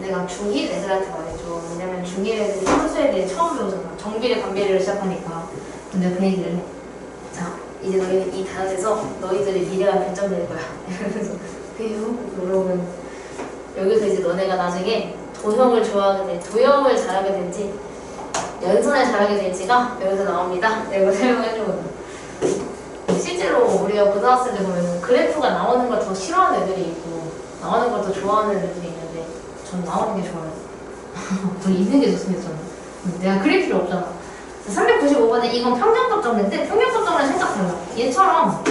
내가 중1 애들한테 말해줘. 왜냐면 중1 애들이 함수에 대해 처음 배우잖아. 정비례 반비례를 시작하니까. 근데 그 얘기를 해. 자 이제 너희는 이 단원에서 너희들의 미래가 결정될 거야. 그래서 그래요? 그러면 여기서 이제 너네가 나중에 도형을 좋아하게 될, 도형을 잘하게 될지 연선을 잘하게 될지가 여기서 나옵니다. 내가 설명해주거든. 실제로 우리가 고등학생 때 보면 그래프가 나오는 걸 더 싫어하는 애들이 있고 나오는 걸 더 좋아하는 애들이 있는데 전 나오는 게 좋아요. 더 있는 게 좋습니다. 저는. 내가 그릴 필요 없잖아. 395번에 이건 평균값 정리인데 평균값 정리는 살짝 달라. 얘처럼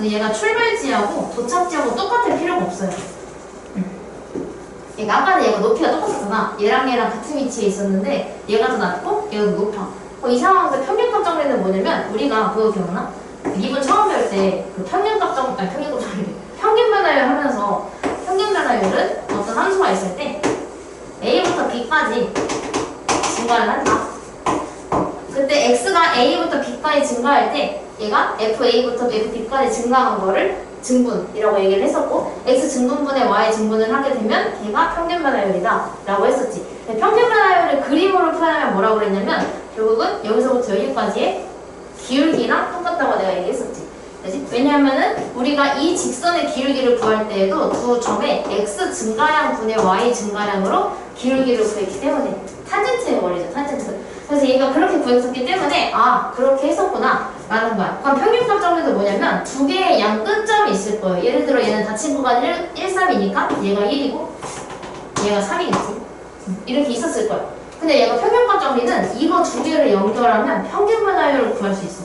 얘가 출발지하고 도착지하고 똑같을 필요가 없어요. 얘가 아까는 얘가 높이가 똑같았잖아. 얘랑 같은 위치에 있었는데 얘가 더 낮고 얘가 더 높아. 이 상황에서 평균값 정리는 뭐냐면 우리가 그거 기억나? 미분 처음 배울 때 그 평균 변화율 하면서 평균 변화율은 어떤 함수가 있을 때 A부터 B까지 증가를 한다. 그때 X가 A부터 B까지 증가할 때 얘가 FA부터 FB까지 증가한 거를 증분이라고 얘기를 했었고 X 증분분의 Y 증분을 하게 되면 걔가 평균 변화율이다 라고 했었지. 평균 변화율을 그림으로 표현하면 뭐라고 그랬냐면 결국은 여기서부터 여기까지의 기울기랑 똑같다고 내가 얘기했었지. 그치? 왜냐하면은 우리가 이 직선의 기울기를 구할 때에도 두 점에 X 증가량 분의 Y 증가량으로 기울기를 구했기 때문에 탄젠트의 원리죠. 탄젠트. 그래서 그래서 얘가 그렇게 구했었기 때문에 아 그렇게 했었구나 라는 거야. 그럼 평균값 정리도 뭐냐면 두 개의 양 끝점이 있을 거예요. 예를 들어 얘는 닫힌 구간 1, 3이니까 얘가 1이고 얘가 3이겠지. 이렇게 있었을 거예요. 근데 얘가 평균값 정리는 이거 두 개를 연결하면 평균 변화율을 구할 수 있어.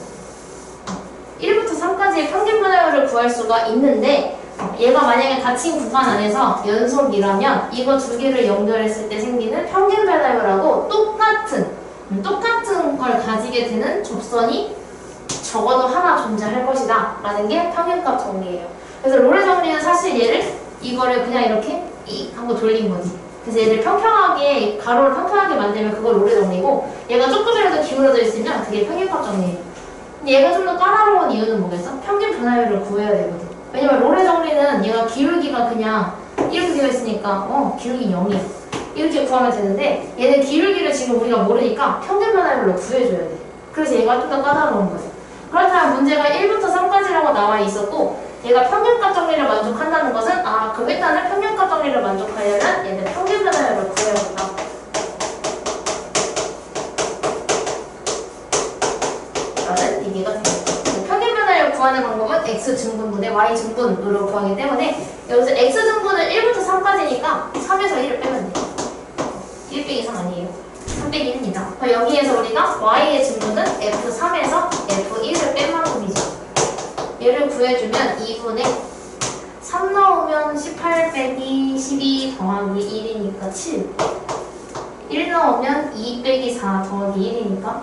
1부터 3까지의 평균 변화율을 구할 수가 있는데 얘가 만약에 닫힌 구간 안에서 연속이라면 이거 두 개를 연결했을 때 생기는 평균 변화율하고 똑같은 걸 가지게 되는 접선이 적어도 하나 존재할 것이다 라는 게 평균값 정리예요. 그래서 롤의 정리는 사실 얘를 이거를 그냥 이렇게 하고 돌린 거지. 그래서 얘를 평평하게 가로를 평평하게 만들면 그걸 롤의 정리고 얘가 조금이라도 기울어져 있으면 그게 평균값 정리예요. 근데 얘가 좀 더 까다로운 이유는 뭐겠어? 평균 변화율을 구해야 되거든. 왜냐면 롤의 정리는 얘가 기울기가 그냥 이렇게 되어 있으니까 기울기 0이야. 이렇게 구하면 되는데 얘는 기울기를 지금 우리가 모르니까 평균 변화율로 구해줘야 돼. 그래서 얘가 좀 더 까다로운 거지. 그렇다면 문제가 1부터 3까지라고 나와 있었고 얘가 평균값 정리를 만족한다는 것은 그럼 일단은 평균값 정리를 만족하려면 얘는 평균 변화율을 구해야겠다. 라는 얘기가 됩니다. 평균 변화율 구하는 방법은 x 증분분의 y 증분으로 구하기 때문에 여기서 x 증분은 1부터 3까지니까 3에서 1을 빼면 돼. 1 빼기 3 아니에요. 3 빼기 1입니다. 그럼 여기에서 우리가 y의 증분은 f3에서 f1을 뺀 만큼이죠. 얘를 구해주면 2분의 3 넣으면 18 빼기 12 더하기 1이니까 7. 1 넣으면 2 빼기 4 더하기 1이니까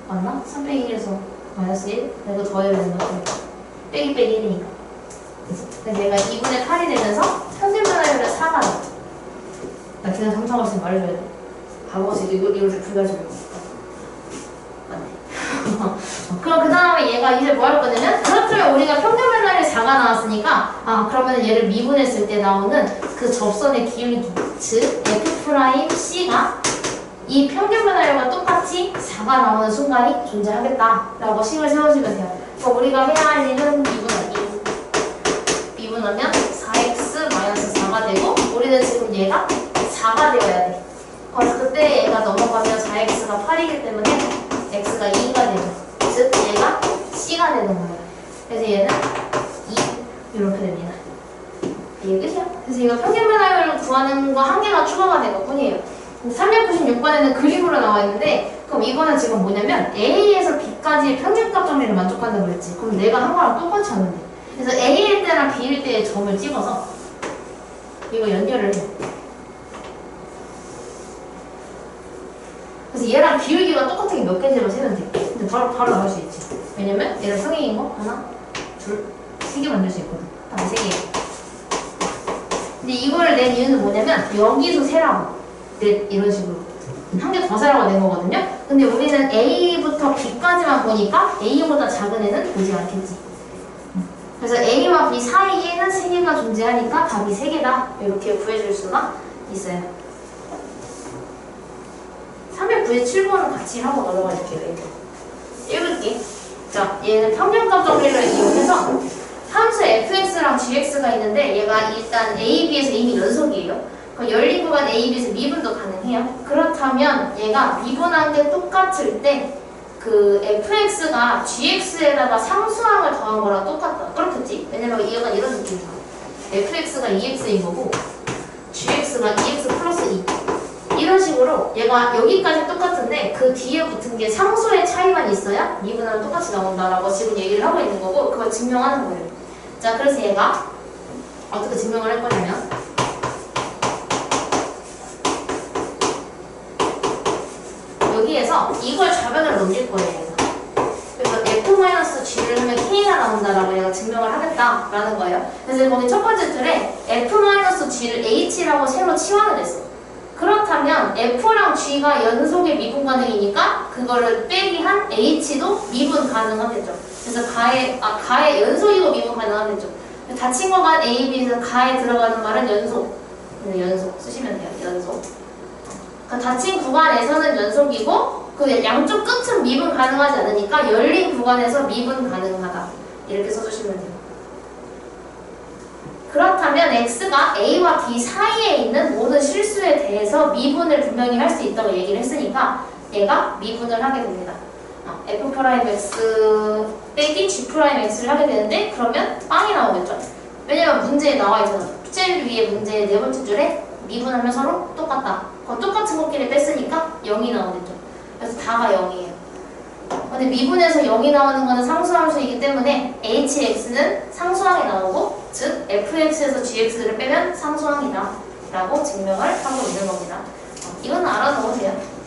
맞나? 3 빼기 1에서 마이너스 1? 이거 더해야 되는 거 같아. 빼기 1이니까. 그래서 얘가 2분의 8이 되면서 평균 변화율은 4가 돼. 나 그냥 정상없이 말해줘야 돼. 바보같이 이걸 불가지고. 그럼 그 다음에 얘가 이제 뭐 할 거냐면 그렇다면 우리가 평균 변화율이 4가 나왔으니까 그러면 얘를 미분했을 때 나오는 그 접선의 기울기 즉 F'C가 이 평균 변화율과 똑같이 4가 나오는 순간이 존재하겠다 라고 식을 세워주면 돼요. 그럼 우리가 해야 할 일은 미분하기. 미분하면 4x-4가 되고 우리는 지금 얘가 4가 되어야 돼. 그래서 그때 얘가 넘어가면 4x가 8이기 때문에 x가 2가 되죠. 즉 얘가 c가 되는 거예요. 그래서 얘는 2 이렇게 됩니다. 이게 끝이야. 그래서 이거 평균 변화율을 구하는 거 한 개가 추가가 된 것 뿐이에요. 396번에는 그림으로 나와 있는데 그럼 이거는 지금 뭐냐면 A에서 B까지 평균값 정리를 만족한다고 그랬지. 그럼 내가 한 거랑 똑같이 하는데 그래서 A일 때랑 B일 때의 점을 찍어서 이거 연결을 해. 그래서 얘랑 기울기가 똑같은 게 몇 개인지만 세면 돼. 근데 바로 나올 수 있지. 왜냐면 얘를 평행인 거 하나, 둘, 3개 만들 수 있거든. 딱 3개. 근데 이거를 낸 이유는 뭐냐면 여기서 세라고. 이런 식으로. 한 개 더 세라고 낸 거거든요. 근데 우리는 A부터 B까지만 보니까 A보다 작은 애는 보지 않겠지. 그래서 A와 B 사이에는 3개가 존재하니까 답이 3개다. 이렇게 구해줄 수가 있어요. 397번은 같이 하고 넘어가 줄게요. 읽을게. 자, 얘는 평균값 정리를 이용해서 함수 fx랑 gx가 있는데 얘가 일단 a, b에서 이미 연속이에요. 그럼 열린 구간 a, b에서 미분도 가능해요. 그렇다면 얘가 미분한 게 똑같을 때 그 fx가 gx에다가 상수항을 더한 거랑 똑같다. 그렇겠지? 왜냐면 얘가 이런 느낌이잖아. fx가 2x인 거고 gx가 2x 플러스 2. 이런 식으로 얘가 여기까지 똑같은데 그 뒤에 붙은 게 상수의 차이만 있어야 미분하면 똑같이 나온다라고 지금 얘기를 하고 있는 거고 그걸 증명하는 거예요. 자, 그래서 얘가 어떻게 증명을 할 거냐면 여기에서 이걸 좌변으로 넘길 거예요. 그래서 F-G를 하면 K가 나온다라고 얘가 증명을 하겠다라는 거예요. 그래서 거기 첫 번째 틀에 F-G를 H라고 새로 치환을 했어. 그렇다면 F랑 G가 연속의 미분 가능이니까 그거를 빼기 한 H도 미분 가능하겠죠. 그래서 가에 연속이고 미분 가능하겠죠. 닫힌 거가 A, B에서 가에 들어가는 말은 연속. 연속 쓰시면 돼요. 연속. 그러니까 닫힌 구간에서는 연속이고 그 양쪽 끝은 미분 가능하지 않으니까 열린 구간에서 미분 가능하다. 이렇게 써주시면 돼요. 그렇다면 x가 a와 b 사이에 있는 모든 실수에 대해서 미분을 분명히 할 수 있다고 얘기를 했으니까 얘가 미분을 하게 됩니다. F'X 빼기 G'X를 하게 되는데 그러면 빵이 나오겠죠? 왜냐면 문제에 나와 있잖아. 제일 위에 문제의 네 번째 줄에 미분하면 서로 똑같다. 그럼 똑같은 것끼리 뺐으니까 0이 나오겠죠. 그래서 다가 0이에요. 근데 미분에서 0이 나오는 거는 상수함수이기 때문에 hx는 상수항이 나오고 즉 fx에서 gx를 빼면 상수항이다 라고 증명을 하고 있는 겁니다. 이건 알아놓으세요.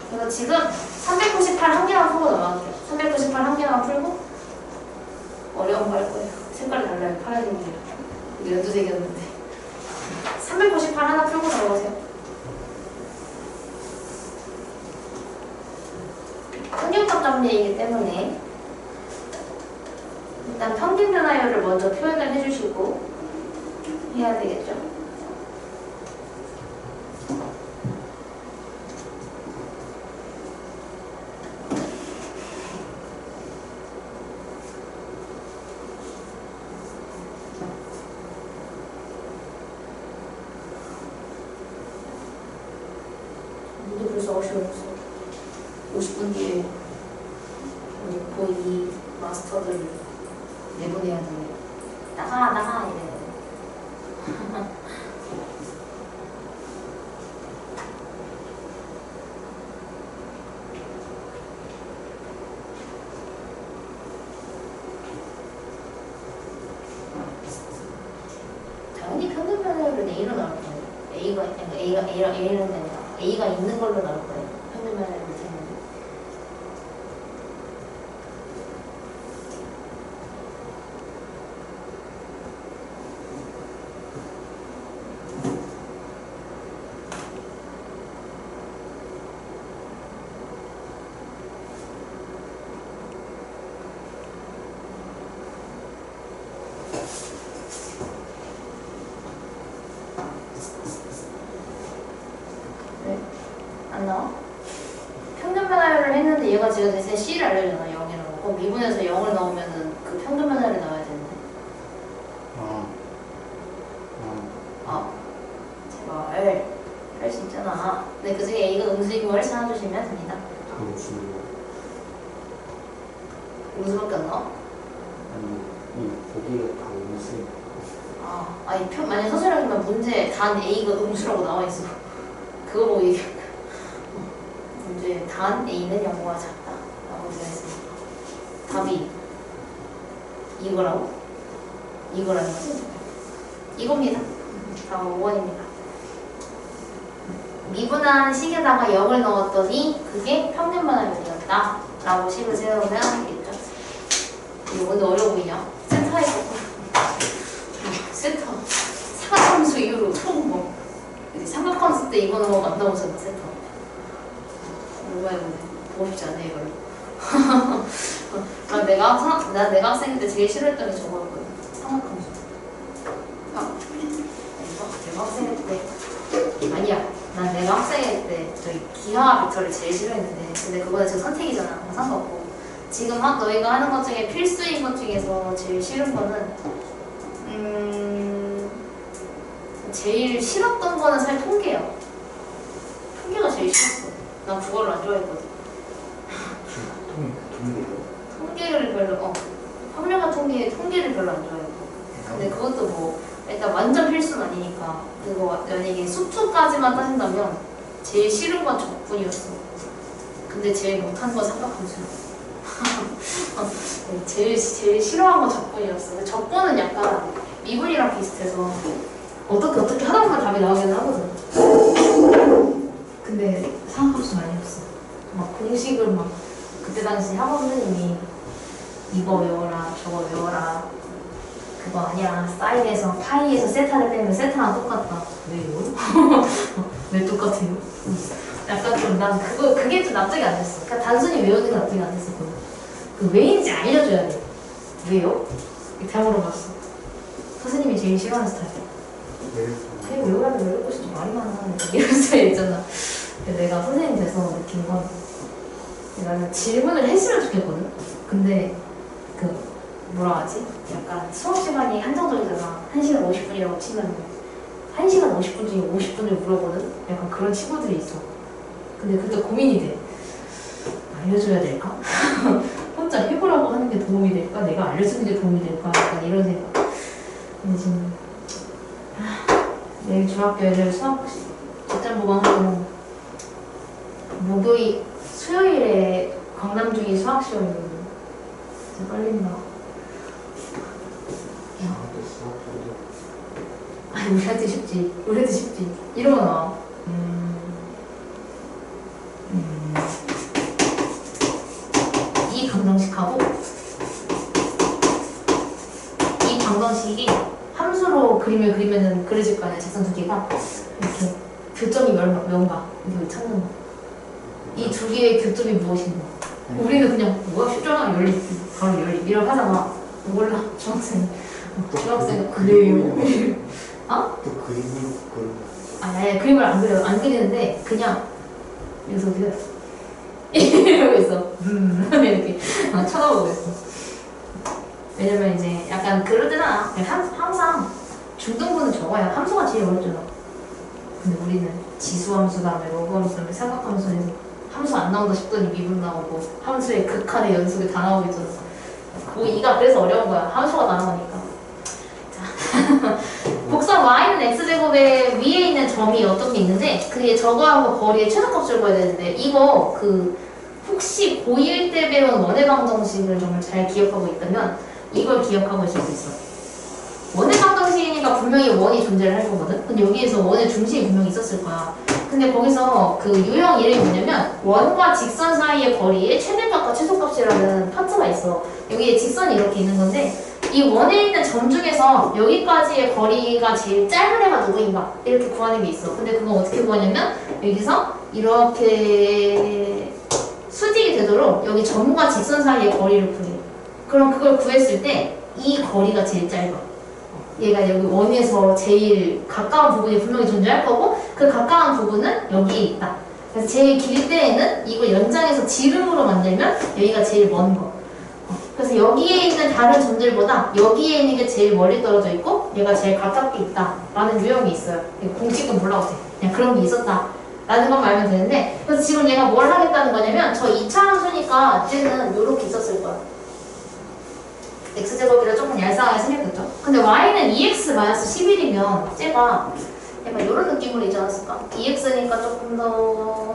그래서 지금 398 한 개만 풀고 넘어갈게요. 398 한 개만 풀고 어려운 거 할 거예요. 색깔이 달라요. 파란색이에요. 연두색이었는데 398 하나 풀고 넘어가세요. 평균값 정리이기 때문에 일단 평균 변화율을 먼저 표현을 해주시고 해야 되겠죠. 문제 벌써 50분 뒤에 우리 고2 마스터들 내보내야 돼요. 나가 이래. 당연히 평균 변화율은 A로 나올 거예요. A는 아니라 A가 있는 걸로 나올 거예요. 평균 변화율 밑에는. 안 나와? 평균 변화율을 했는데 얘가 지금 대신 C를 알려주잖아. 0이라고. 그럼 미분에서 0을 넣으면은 그 평균 변화율이 나와야 되는데. 제발 할 수 있잖아. 근데 그 중에 A가 음수이고 찾아주시면 됩니다. 음수밖에 안 나와? 아니, 거기가 다 음수. 아니 만약 서술형이면 문제 단 A가 음수라고 나와 있어. 그거 보고 얘기해. 문제 단 A는 0보다 작다 라고 되어 있습니다. 답이 이거라고? 이거라는 거지? 이겁니다. 답은 5번입니다. 미분한 식에다가 0을 넣었더니 그게 평균 변화율이었다 라고 식을 세우면 되겠죠. 이거 근데 어려워 보이냐? 센터에 있었고 센터 삼각함수 이후로 처음 뭐 삼각함수 때 이거 넣어 만나보셨나 센터. 얼마나 보고 싶지 않네 이걸. 내가 학생 때 제일 싫어했던 게 저거였거든. 삼각함수. 내가 학생 때 아니야. 내가 학생 때 저희 기하 벡터를 제일 싫어했는데 근데 그거는 저 선택이잖아. 상관없고 지금 너희가 하는 것 중에 필수인 것 중에서 제일 싫은 거는 제일 싫었던 거는 사실 통계야. 통계가 제일 싫었어. 난 국어를 안 좋아했거든. 통계를 별로 확률과 통계를 별로 안 좋아했고. 근데 그것도 뭐 일단 완전 필수는 아니니까. 그거 만약에 수투까지만 따진다면 제일 싫은 건 적분이었어. 근데 제일 못한 건 삼각함수야. 제일 싫어한 건 적분이었어. 근데 적분은 약간 미분이랑 비슷해서 어떻게 하다 보면 답이 나오기는 하거든. 근데 삼각함수는 아니었어. 막 공식을 막 그때 당시 학원 선생님이 이거 외워라 저거 외워라 그거 아니야 사인에서 파이에서 세타를 빼면 세타랑 똑같다. 왜요? 왜 똑같아요? 약간 좀 난 그게 좀 납득이 안 됐어. 그러니까 단순히 외우는 게 납득이 안 됐었거든. 그 왜인지 알려줘야 돼. 왜요? 이렇게 물어봤어. 선생님이 제일 싫어하는 스타일이야. 그냥 외우라면 외울 것이 좀 말이 많아 이런 스타일 있잖아. 내가 선생님 돼서 느낀 건 나는 질문을 했으면 좋겠거든. 근데 뭐라 하지? 약간 수업 시간이 한정적이잖아. 1시간 50분이라고 치면 1시간 50분 중에 50분을 물어보는 약간 그런 친구들이 있어. 근데 그때 고민이 돼. 알려줘야 될까? 혼자 해보라고 하는 게 도움이 될까? 내가 알려주는 게 도움이 될까? 약간 이런 생각. 근데 지금 내일 중학교 애들 수학 직장 보강하고 목요일 수요일에 강남 중이 수학 시험이거든. 진짜 떨린다. 아니 우리한테 쉽지. 우리한테 쉽지. 이러면 나와. 이 방정식하고 이 방정식이 함수로 그림을 그리면은 그려질 거 아니야. 직선 두 개가 이렇게 교점이 뭔가 이렇게 찾는 거. 이 두 개의 교점이 무엇인가. 우리는 그냥 뭐야 쉽잖아 열리 바로 열리 이렇게 하잖아. 몰라 중학생 그래요. 어? 또 그림으로 그걸 아니 그림을 안 그려 안 그리는데 그냥 여기서 어디가 이러고 있어. 이렇게 쳐다보고 있어. 왜냐면 이제 약간 그럴 때잖아. 항상 중등부는 적어야 함수가 제일 어렵잖아. 근데 우리는 지수함수 다음에 로그함수 다음에 삼각함수에서 함수 안 나온다 싶더니 미분 나오고 함수의 극한의 연속이 다 나오고 있잖아. 이가 그래서 어려운 거야. 함수가 다 나오니까. 자, 곡선 y는 x제곱에 위에 있는 점이 어떤 게 있는데 그게 저거하고 거리의 최소값을 구해야 되는데 이거 혹시 고1 때 배운 원의 방정식을 정말 잘 기억하고 있다면 이걸 기억하고 있을 수 있어. 원의 방정식이니까 분명히 원이 존재를 할 거거든? 근데 여기에서 원의 중심이 분명히 있었을 거야. 근데 거기서 그 유형 이름이 뭐냐면 원과 직선 사이의 거리의 최대값과 최소값이라는 파트가 있어. 여기에 직선이 이렇게 있는 건데 이 원에 있는 점 중에서 여기까지의 거리가 제일 짧은 애가 누구인가 이렇게 구하는 게 있어. 근데 그건 어떻게 구하냐면 여기서 이렇게 수직이 되도록 여기 점과 직선 사이의 거리를 구해. 그럼 그걸 구했을 때 이 거리가 제일 짧아. 얘가 여기 원에서 제일 가까운 부분이 분명히 존재할 거고 그 가까운 부분은 여기에 있다. 그래서 제일 길 때에는 이걸 연장해서 지름으로 만들면 여기가 제일 먼 거. 그래서 여기에 있는 다른 점들보다 여기에 있는 게 제일 멀리 떨어져 있고 얘가 제일 가깝게 있다 라는 유형이 있어요. 공식은 몰라도 돼. 그냥 그런 게 있었다 라는 것만 알면 되는데 그래서 지금 얘가 뭘 하겠다는 거냐면 저 2차 함수니까 이제는 이렇게 있었을 거야. x제곱이라 조금 얄쌍하게 생겼겠죠? 근데 y는 2x-11이면 쟤가 약간 이런 느낌으로 있지 않았을까? 2x니까 조금 더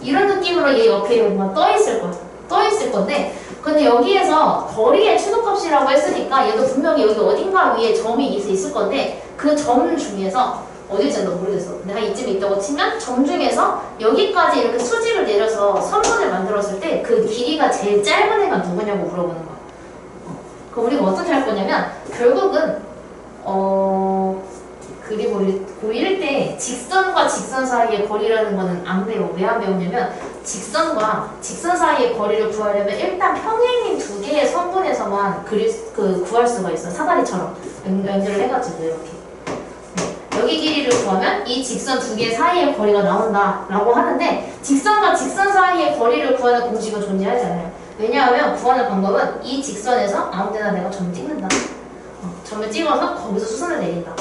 이런 느낌으로 얘 옆에 뭔가 떠있을 거야. 떠있을 건데 근데 여기에서 거리의 최소값이라고 했으니까 얘도 분명히 여기 어딘가 위에 점이 있을 건데 그 점 중에서 어딜지 너 모르겠어. 근데 한 이쯤에 있다고 치면 점 중에서 여기까지 이렇게 수직을 내려서 선분을 만들었을 때 그 길이가 제일 짧은 애가 누구냐고 물어보는 거야. 그럼 우리가 어떻게 할 거냐면 결국은 그리고 고1 때 직선과 직선 사이의 거리라는 거는 안 배워. 왜 안 배우냐면 직선과 직선 사이의 거리를 구하려면 일단 평행인 두 개의 선분에서만 구할 수가 있어. 사다리처럼 연결을 해가지고 이렇게. 여기 길이를 구하면 이 직선 두 개 사이의 거리가 나온다 라고 하는데 직선과 직선 사이의 거리를 구하는 공식은 존재하지 않아요. 왜냐하면 구하는 방법은 이 직선에서 아무 데나 내가 점을 찍는다. 점을 찍어서 거기서 수선을 내린다.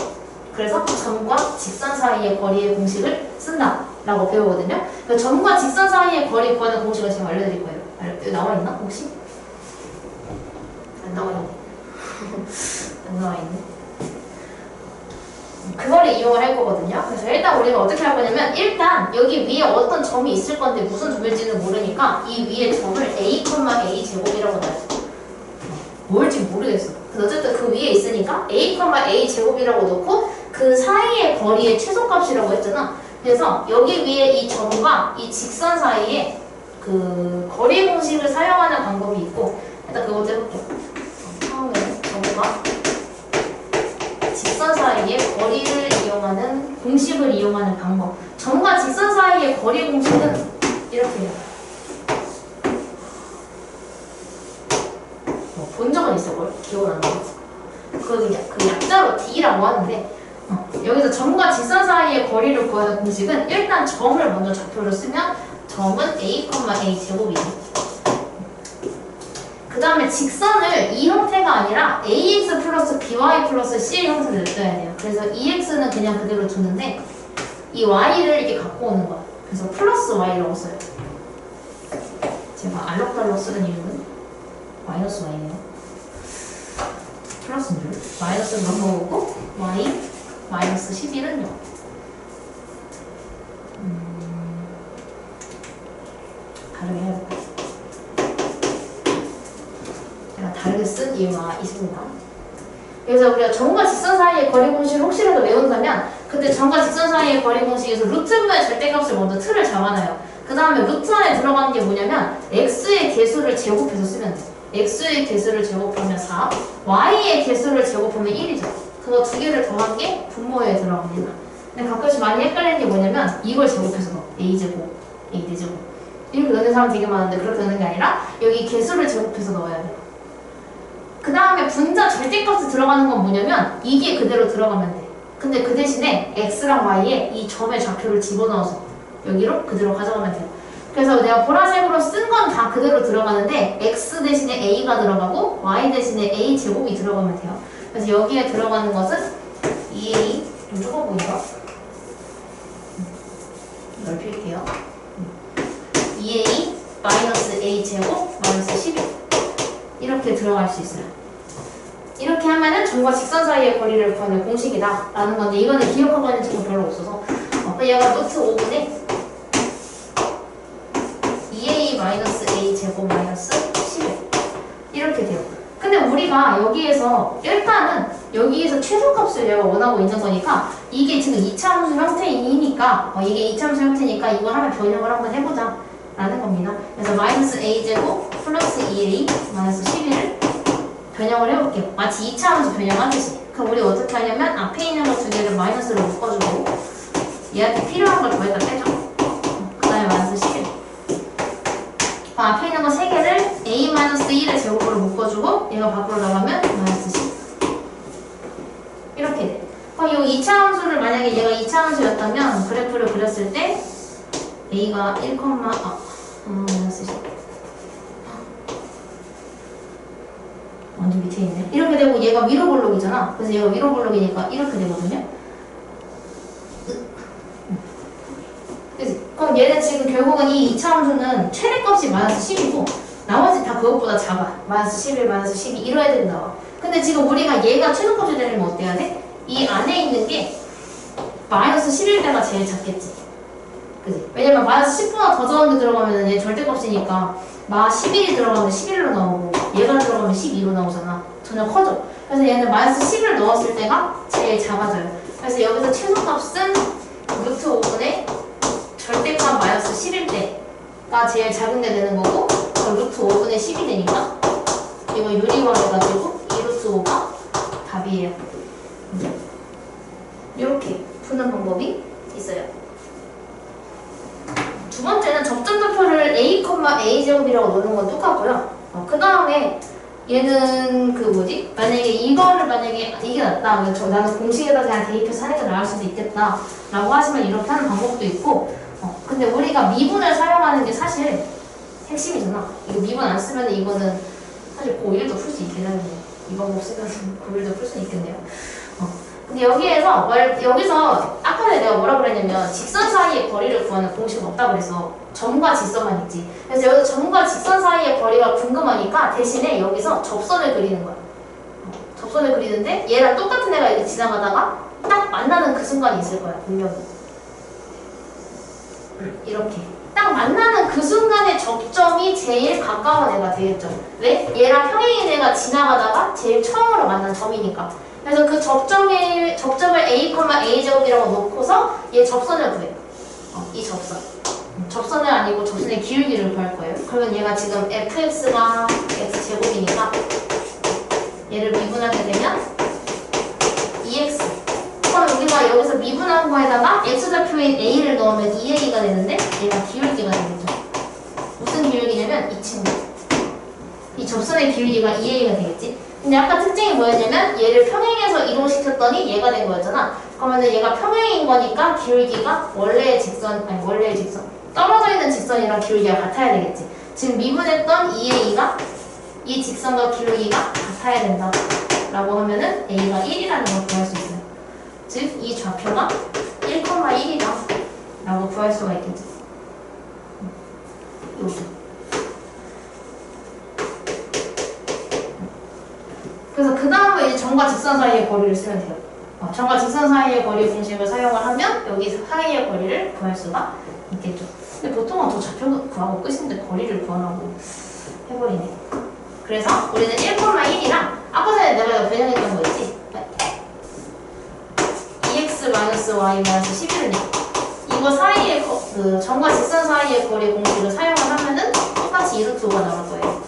그래서 점과 직선 사이의 거리의 공식을 쓴다 라고 배우거든요. 그러니까 점과 직선 사이의 거리 구하는 공식을 제가 알려드릴 거예요. 여기 나와 있나 혹시? 안 나와 있네. 안 나와 있네. 그거를 이용을 할 거거든요. 그래서 일단 우리가 어떻게 할 거냐면 일단 여기 위에 어떤 점이 있을 건데 무슨 점일지는 모르니까 이 위에 점을 a, a 제곱이라고 놔요. 뭘지 모르겠어. 근데 어쨌든 그 위에 있으니까 a, a 제곱이라고 놓고 그 사이의 거리의 최소값이라고 했잖아. 그래서 여기 위에 이 점과 이 직선 사이에 그 거리 공식을 사용하는 방법이 있고 일단 그것도 해볼게요. 처음에는 점과 직선 사이의 거리를 이용하는 공식을 이용하는 방법. 점과 직선 사이의 거리 공식은 이렇게 해요. 본 적은 있어, 뭘? 기억은 안 나. 그 약자로 D라고 하는데 여기서 점과 직선 사이의 거리를 구하는 공식은 일단 점을 먼저 좌표로 쓰면 점은 a, a 제곱이에요. 그 다음에 직선을 이 형태가 아니라 ax 플러스 by 플러스 c의 형태를 냅둬야 돼요. 그래서 2x는 그냥 그대로 두는데 이 y를 이렇게 갖고 오는 거야. 그래서 플러스 y라고 써요. 제가 알록달록 쓰는 이유는 마이너스 y네요. 플러스인 줄. 마이너스는 넘어오고 y 마이너스 11은 0. 다르게 해야겠다. 제가 다르게 쓴 이유가 있습니다. 그래서 우리가 점과 직선 사이의 거리 공식을 혹시라도 외운다면 그때 점과 직선 사이의 거리 공식에서 루트분의 절대값을 먼저 틀을 잡아놔요. 그 다음에 루트 안에 들어가는 게 뭐냐면 x의 개수를 제곱해서 쓰면 돼. x의 개수를 제곱하면 4, y의 개수를 제곱하면 1이죠. 그거 두 개를 더한 게 분모에 들어갑니다. 근데 가끔씩 많이 헷갈리는 게 뭐냐면 이걸 제곱해서 넣어. a제곱, a4제곱 이렇게 넣는 사람 되게 많은데 그렇게 넣는 게 아니라 여기 개수를 제곱해서 넣어야 돼요. 그 다음에 분자 절대값이 들어가는 건 뭐냐면 이게 그대로 들어가면 돼. 근데 그 대신에 x랑 y에 이 점의 좌표를 집어넣어서 여기로 그대로 가져가면 돼요. 그래서 내가 보라색으로 쓴 건 다 그대로 들어가는데 x 대신에 a가 들어가고 y 대신에 a 제곱이 들어가면 돼요. 그래서 여기에 들어가는 것은 2a 좀 좁아 보인다. 넓힐게요. 2a 마이너스 a 제곱 마이너스 11 이렇게 들어갈 수 있어요. 이렇게 하면은 점과 직선 사이의 거리를 구하는 공식이다 라는 건데 이거는 기억하고 있는 친구 별로 없어서 얘가 노트 5분의 2a 마이너스 a 제곱 마이너스 11 이렇게 돼요. 근데 우리가 여기에서 일단은 여기에서 최소값을 얘가 원하고 있는 거니까 이게 지금 2차함수 형태이니까 이게 2차함수 형태니까 이걸 하면 변형을 한번 해보자 라는 겁니다. 그래서 마이너스 a 제곱 플러스 2a 마이너스 11을 변형을 해볼게요. 마치 2차함수 변형하듯이. 그럼 우리 어떻게 하냐면 앞에 있는 거 두 개를 마이너스로 묶어주고 얘한테 필요한 걸 더해다 빼줘. 그 다음에 마이너스 11. 앞에 있는 거 세 개를 a 마이너스 1의 제곱으로 묶어주고 얘가 밖으로 나가면 마이너스 10. 이렇게 돼. 그럼 이 2차함수를 만약에 얘가 2차함수였다면 그래프를 그렸을 때 a가 1, 마이너스 10. 완전 밑에 있네. 이렇게 되고 얘가 위로 볼록이잖아. 그래서 얘가 위로 볼록이니까 이렇게 되거든요. 그치? 그럼 얘는 지금 결국은 이 2차함수는 최대값이 마이너스 10이고 나머지 다 그것보다 작아. 마이너스 11, 마이너스 12 이런 애들이 나와. 근데 지금 우리가 얘가 최소값이 되려면 어때야 돼? 이 안에 있는 게 마이너스 11일 때가 제일 작겠지. 그치? 왜냐면 마이너스 10보다 더 적은 게 들어가면 얘 절대값이니까 마 11이 들어가면 11로 나오고 얘가 들어가면 12로 나오잖아. 전혀 커져. 그래서 얘는 마이너스 10을 넣었을 때가 제일 작아져요. 그래서 여기서 최소값은 루트 5분의 절대값 마이너스 10일 때가 제일 작은 게 되는 거고 그럼 루트 5분의 10이 되니까 이거 유리화해가지고 2루트 5가 답이에요. 이렇게 푸는 방법이 있어요. 두 번째는 접점도표를 a, a 제곱이라고 놓는 건 똑같고요. 그 다음에 얘는 그 뭐지? 만약에 이거를 만약에 이게 낫다. 나는 공식에다 그냥 대입해서 하는 게 나을 수도 있겠다. 라고 하시면 이렇게 하는 방법도 있고 근데 우리가 미분을 사용하는 게 사실 핵심이잖아. 이거 미분 안 쓰면 이거는 사실 고1도 풀 수 있긴 하는데 이 방법 쓰면 고1도 풀 수 있겠네요. 근데 여기서 아까 전에 내가 뭐라 그랬냐면 직선 사이의 거리를 구하는 공식은 없다 그래서 점과 직선만 있지. 그래서 여기서 점과 직선 사이의 거리가 궁금하니까 대신에 여기서 접선을 그리는 거야. 접선을 그리는데 얘랑 똑같은 애가 이렇게 지나가다가 딱 만나는 그 순간이 있을 거야. 분명히. 이렇게. 딱 만나는 그 순간의 접점이 제일 가까운 애가 되겠죠. 왜? 얘랑 평행인 애가 지나가다가 제일 처음으로 만난 점이니까. 그래서 그 접점을 a, a 제곱이라고 놓고서 얘 접선을 구해. 이 접선. 접선을 아니고 접선의 기울기를 구할 거예요. 그러면 얘가 지금 fx가 x 제곱이니까 얘를 미분하게 되면 2x. 그럼 우리가 여기서 미분한 거에다가 x좌표인 a를 넣으면 2a가 되는데 얘가 기울기가 되겠죠. 무슨 기울기냐면 이 친구. 이 접선의 기울기가 2a가 되겠지. 근데 아까 특징이 뭐였냐면 얘를 평행해서 이동시켰더니 얘가 된 거였잖아. 그러면은 얘가 평행인 거니까 기울기가 원래의 직선 떨어져 있는 직선이랑 기울기가 같아야 되겠지. 지금 미분했던 2a가 이 직선과 기울기가 같아야 된다 라고 하면은 a가 1이라는 걸 구할 수 있어요. 즉 이 좌표가 1,1이다 라고 구할 수가 있겠죠. 여기. 그래서 그 다음에 이제 점과 직선 사이의 거리를 쓰면 돼요. 점과 직선 사이의 거리 공식을 사용을 하면 여기 사이의 거리를 구할 수가 있겠죠. 근데 보통은 더 좌표 구하고 끝인데 거리를 구하라고 해버리네. 그래서 우리는 1,1이랑 아까 전에 내가 변형했던 거 있지? 2x-y-11은 이거 사이의 그 점과 직선 사이의 거리 공식을 사용을 하면은 똑같이 2루트 5가 나올 거예요.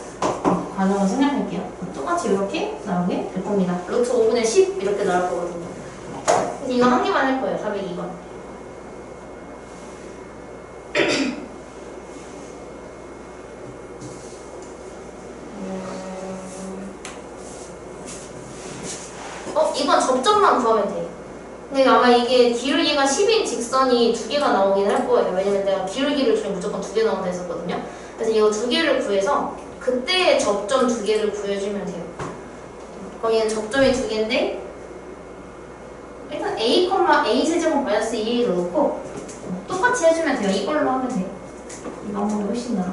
과정을 생략할게요. 똑같이 이렇게 나오게 될 겁니다. 루트 5분의 10 이렇게 나올 거거든요. 그래서 이거 한 개만 할 거예요. 402번. 이건 접점만 구하면 돼. 근데 아마 이게 기울기가 10인 직선이 2개가 나오긴 할 거예요. 왜냐면 내가 기울기를 중에 무조건 2개 나온다 했었거든요. 그래서 이거 2개를 구해서 그때의 접점 2개를 구해주면 돼요. 거기는 접점이 2개인데 일단 a 세제곱 마이너스 2를 넣고 똑같이 해주면 돼요. 이걸로 하면 돼요. 이 방법이 훨씬 나아.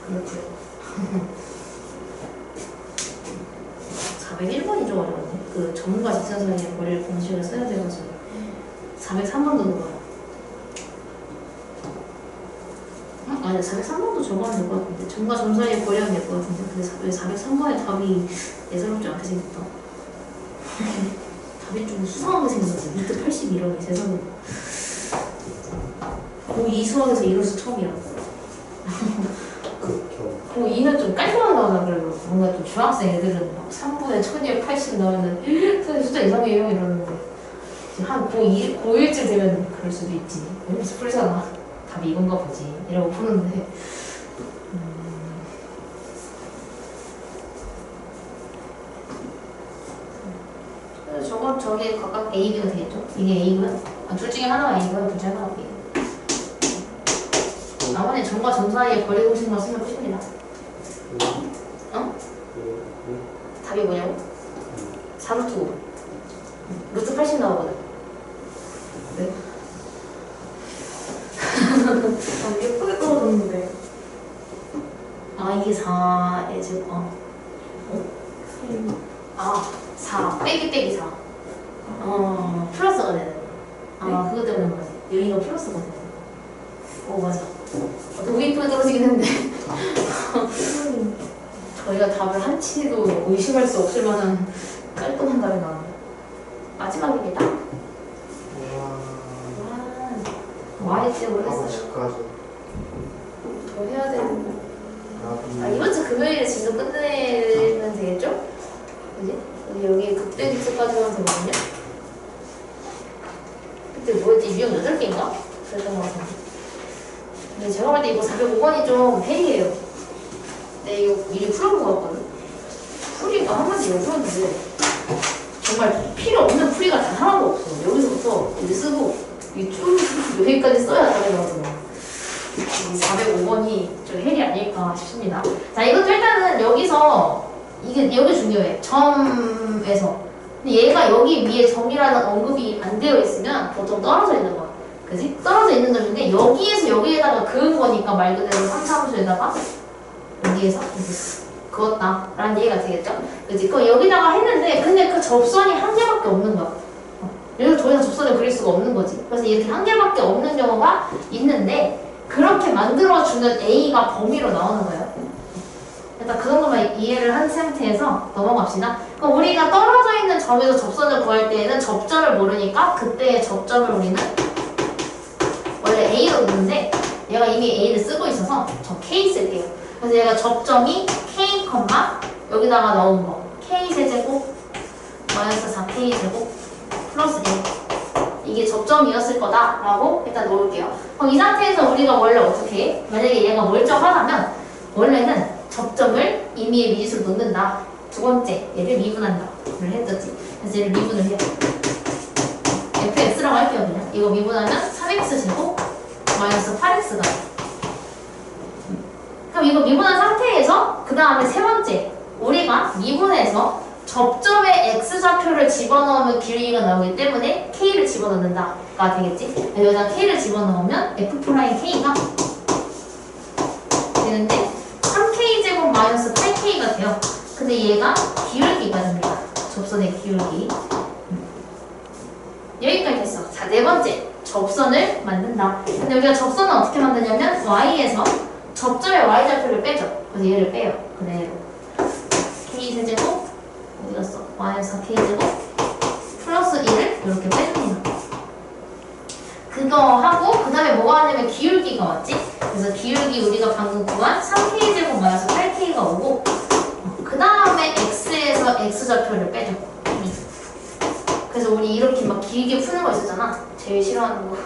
그렇죠. 401번이 좀 어려운데 그 점과 직선 사이의 거리를 공식을 써야 돼가지고 403번도 넣어요. 아니 403번도 적어도 될 것 같은데 점과 점 사이의 거리하면 될 것 같은데 근데 왜 403번의 답이 예사롭지 않게 생겼다. 답이 좀 수상하게 생겼지. 밑에 81원이 세상에 고2 수학에서 이럴 수 처음이야. 고2는 좀 깔끔하게 나오나 그래도 뭔가 좀 중학생 애들은 막 3분의 1280 나오면 선생님 숫자 이상해요 이러는데 한 고1쯤 되면 그럴 수도 있지. 여기서 풀잖아. 답이 이건가 보지 이러고 푸는데 그래서 저게 각각 A, B가 되겠죠? 이게 A고요. 둘 중에 하나가 A고요. 둘 중에 하나가 B. 나머지 점과 점 사이의 거리 공식만 쓰면 끝입니다. 어? 답이 뭐냐고? 4루트 5. 루트 80 나오거든. 네? 예쁘게 떨어졌는데. 아, 이게 4의 즉, 아, 4. 빼기 4. 플러스가 되는. 아, 그것 때문에 그러지. 여기가 플러스가 되는. 맞아. 되게 이쁘게 떨어지긴 했는데. 저희가 답을 한치도 의심할 수 없을 만한 깔끔한 답이 나왔네. 마지막입니다. Y축으로 했어요. 아버지까지. 더 해야 되는데. 이번 주 금요일에 진도 끝내면 되겠죠? 그지? 여기 극대 기초까지 하면 되거든요? 그때 뭐였지? 유형 8개인가? 그랬던 것 같은데. 근데 제가 볼 때 이거 405번이 좀 헬이에요. 근데 이거 미리 풀어본 것 같거든. 풀이가 한 가지 풀었는데 정말 필요 없는 풀이가 단 하나도 없어. 여기서부터 여기 쓰고 쭉 여기까지 써야 답이 나오더라고. 이 405번이 좀 헬이 아닐까 싶습니다. 자, 이것도 일단은 여기서 이게 여기 중요해. 점에서. 근데 얘가 여기 위에 점이라는 언급이 안 되어 있으면 보통 떨어져 있는 거야. 그지? 떨어져 있는 점인데 여기에서 여기에다가 그은 거니까 말 그대로 3차함수에다가 여기에서 그었다 라는 얘기가 되겠죠? 그지? 그럼 여기다가 했는데 근데 그 접선이 한 개밖에 없는 거야. 여기서 더 이상 접선을 그릴 수가 없는 거지. 그래서 이렇게 한 개밖에 없는 경우가 있는데 그렇게 만들어주는 A가 범위로 나오는 거예요. 일단 그 정도만 이해를 한 상태에서 넘어갑시다. 그럼 우리가 떨어져 있는 점에서 접선을 구할 때에는 접점을 모르니까 그때의 접점을 우리는 원래 A로 넣는데 얘가 이미 A를 쓰고 있어서 저 K 쓸게요. 그래서 얘가 접점이 K, 여기다가 넣은 거 K세제곱 마이너스 4K제곱 플러스 1 이게 접점이었을 거다라고 일단 놓을게요. 그럼 이 상태에서 우리가 원래 어떻게 해? 만약에 얘가 멀쩡하다면 원래는 접점을 임의의 미지수로 놓는다. 두 번째, 얘를 미분한다. 를 했었지. 그래서 얘를 미분을 해요. fx라고 할게요, 그냥. 이거 미분하면 3x제곱 마이너스 8x가 돼. 그럼 이거 미분한 상태에서 그 다음에 세 번째, 우리가 미분해서 접점에 x좌표를 집어넣으면 기울기가 나오기 때문에 k를 집어넣는다가 되겠지. 여기다 k를 집어넣으면 f'k가 되는데 3k제곱 마이너스 8k가 돼요. 근데 얘가 기울기가 됩니다. 접선의 기울기. 여기까지 됐어. 자, 네 번째. 접선을 만든다. 근데 우리가 접선은 어떻게 만드냐면 y에서 접점의 y좌표를 빼죠. 그래서 얘를 빼요. 그대로. k세제곱 어디 갔어? 마이너스 4k제곱 플러스 1을 이렇게 빼줍니다. 그거 하고 그 다음에 뭐가 하냐면 기울기가 왔지? 그래서 기울기 우리가 방금 구한 3k제곱 마이너스 8k가 오고 그 다음에 x에서 x좌표를 빼줘. 그래서 우리 이렇게 막 길게 푸는 거 있었잖아. 제일 싫어하는 거.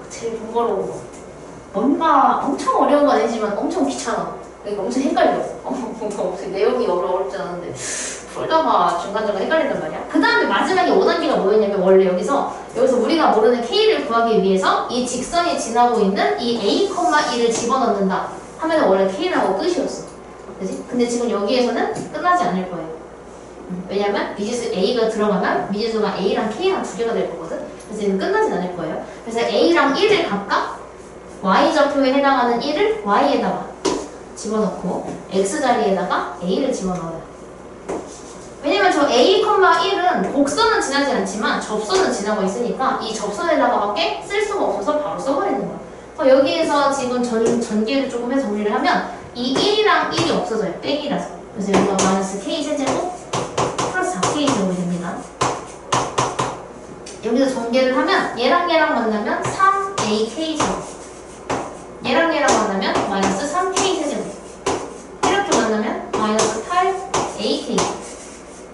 제일 번거로운 거. 뭔가 엄청 어려운 건 아니지만 엄청 귀찮아. 그러니까 엄청 헷갈려. 뭔가 내용이 어렵지 않은데 풀다가 중간중간 헷갈린단 말이야. 그 다음에 마지막에 5단계가 뭐였냐면 원래 여기서 우리가 모르는 K를 구하기 위해서 이 직선이 지나고 있는 이 A, 1을 집어넣는다 하면 원래 K라고 끝이었어. 그치? 근데 지금 여기에서는 끝나지 않을 거예요. 왜냐면 미지수 A가 들어가면 미지수가 A랑 K랑 두 개가 될 거거든. 그래서 이는 끝나진 않을 거예요. 그래서 A랑 1을 각각 Y좌표에 해당하는 1을 Y에다가 집어넣고 X자리에다가 A를 집어넣어요. 왜냐면 저 A, 1은 곡선은 지나지 않지만 접선은 지나고 있으니까 이 접선에다가밖에 쓸 수가 없어서 바로 써버리는 거야. 그래서 여기에서 지금 전개를 조금 해서 정리를 하면 이 1이랑 1이 없어져요. 빼기라서. 그래서 여기가 마이너스 K세제곱 플러스 4K제곱이 됩니다. 여기서 전개를 하면 얘랑 얘랑 만나면 3AK제곱 얘랑 얘랑 만나면 마이너스 3K세제곱 이렇게 만나면 마이너스 8AK